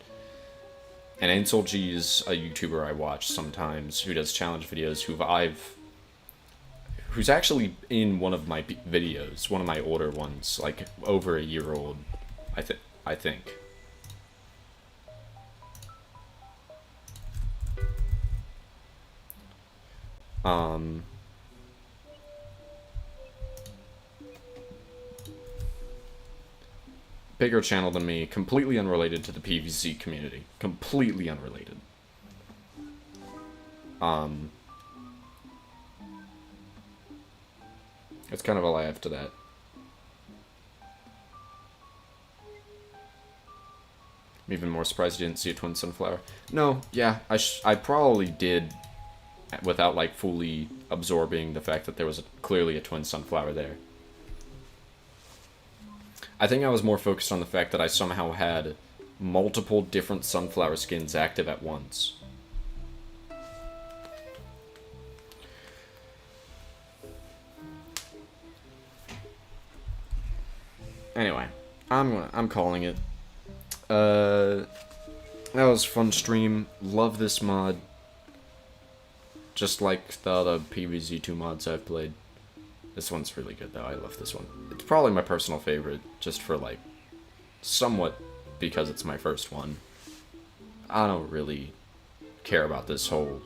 And Ansel G is a YouTuber I watch sometimes who does challenge videos who's actually in one of my videos, one of my older ones, like over a year old, I think. Bigger channel than me, completely unrelated to the PvZ community. Completely unrelated. It's kind of all I have to that. I'm even more surprised you didn't see a twin sunflower. No, yeah, I probably did, without like fully absorbing the fact that there was clearly a twin sunflower there. I think I was more focused on the fact that I somehow had multiple different sunflower skins active at once. Anyway, I'm calling it. That was a fun stream. Love this mod. Just like the other PvZ2 mods I've played. This one's really good though, I love this one. It's probably my personal favorite, just for like, somewhat because it's my first one. I don't really care about this whole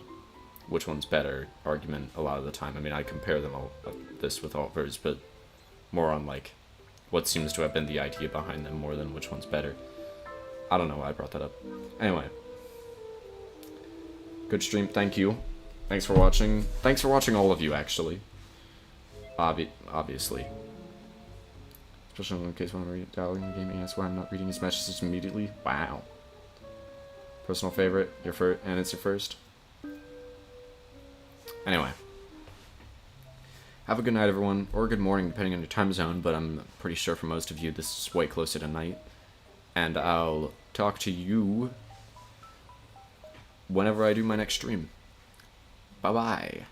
which one's better argument a lot of the time. I mean, I compare them all, this with Altvers, but more on like, what seems to have been the idea behind them more than which one's better. I don't know why I brought that up. Anyway. Good stream, thank you. Thanks for watching. Thanks for watching all of you, actually. Obviously. Especially in case when I'm dialing the game, he asks why I'm not reading his messages immediately. Wow. Personal favorite, your first, and it's your first. Anyway. Have a good night, everyone, or good morning, depending on your time zone, but I'm pretty sure for most of you this is way closer to night. And I'll talk to you whenever I do my next stream. Bye-bye.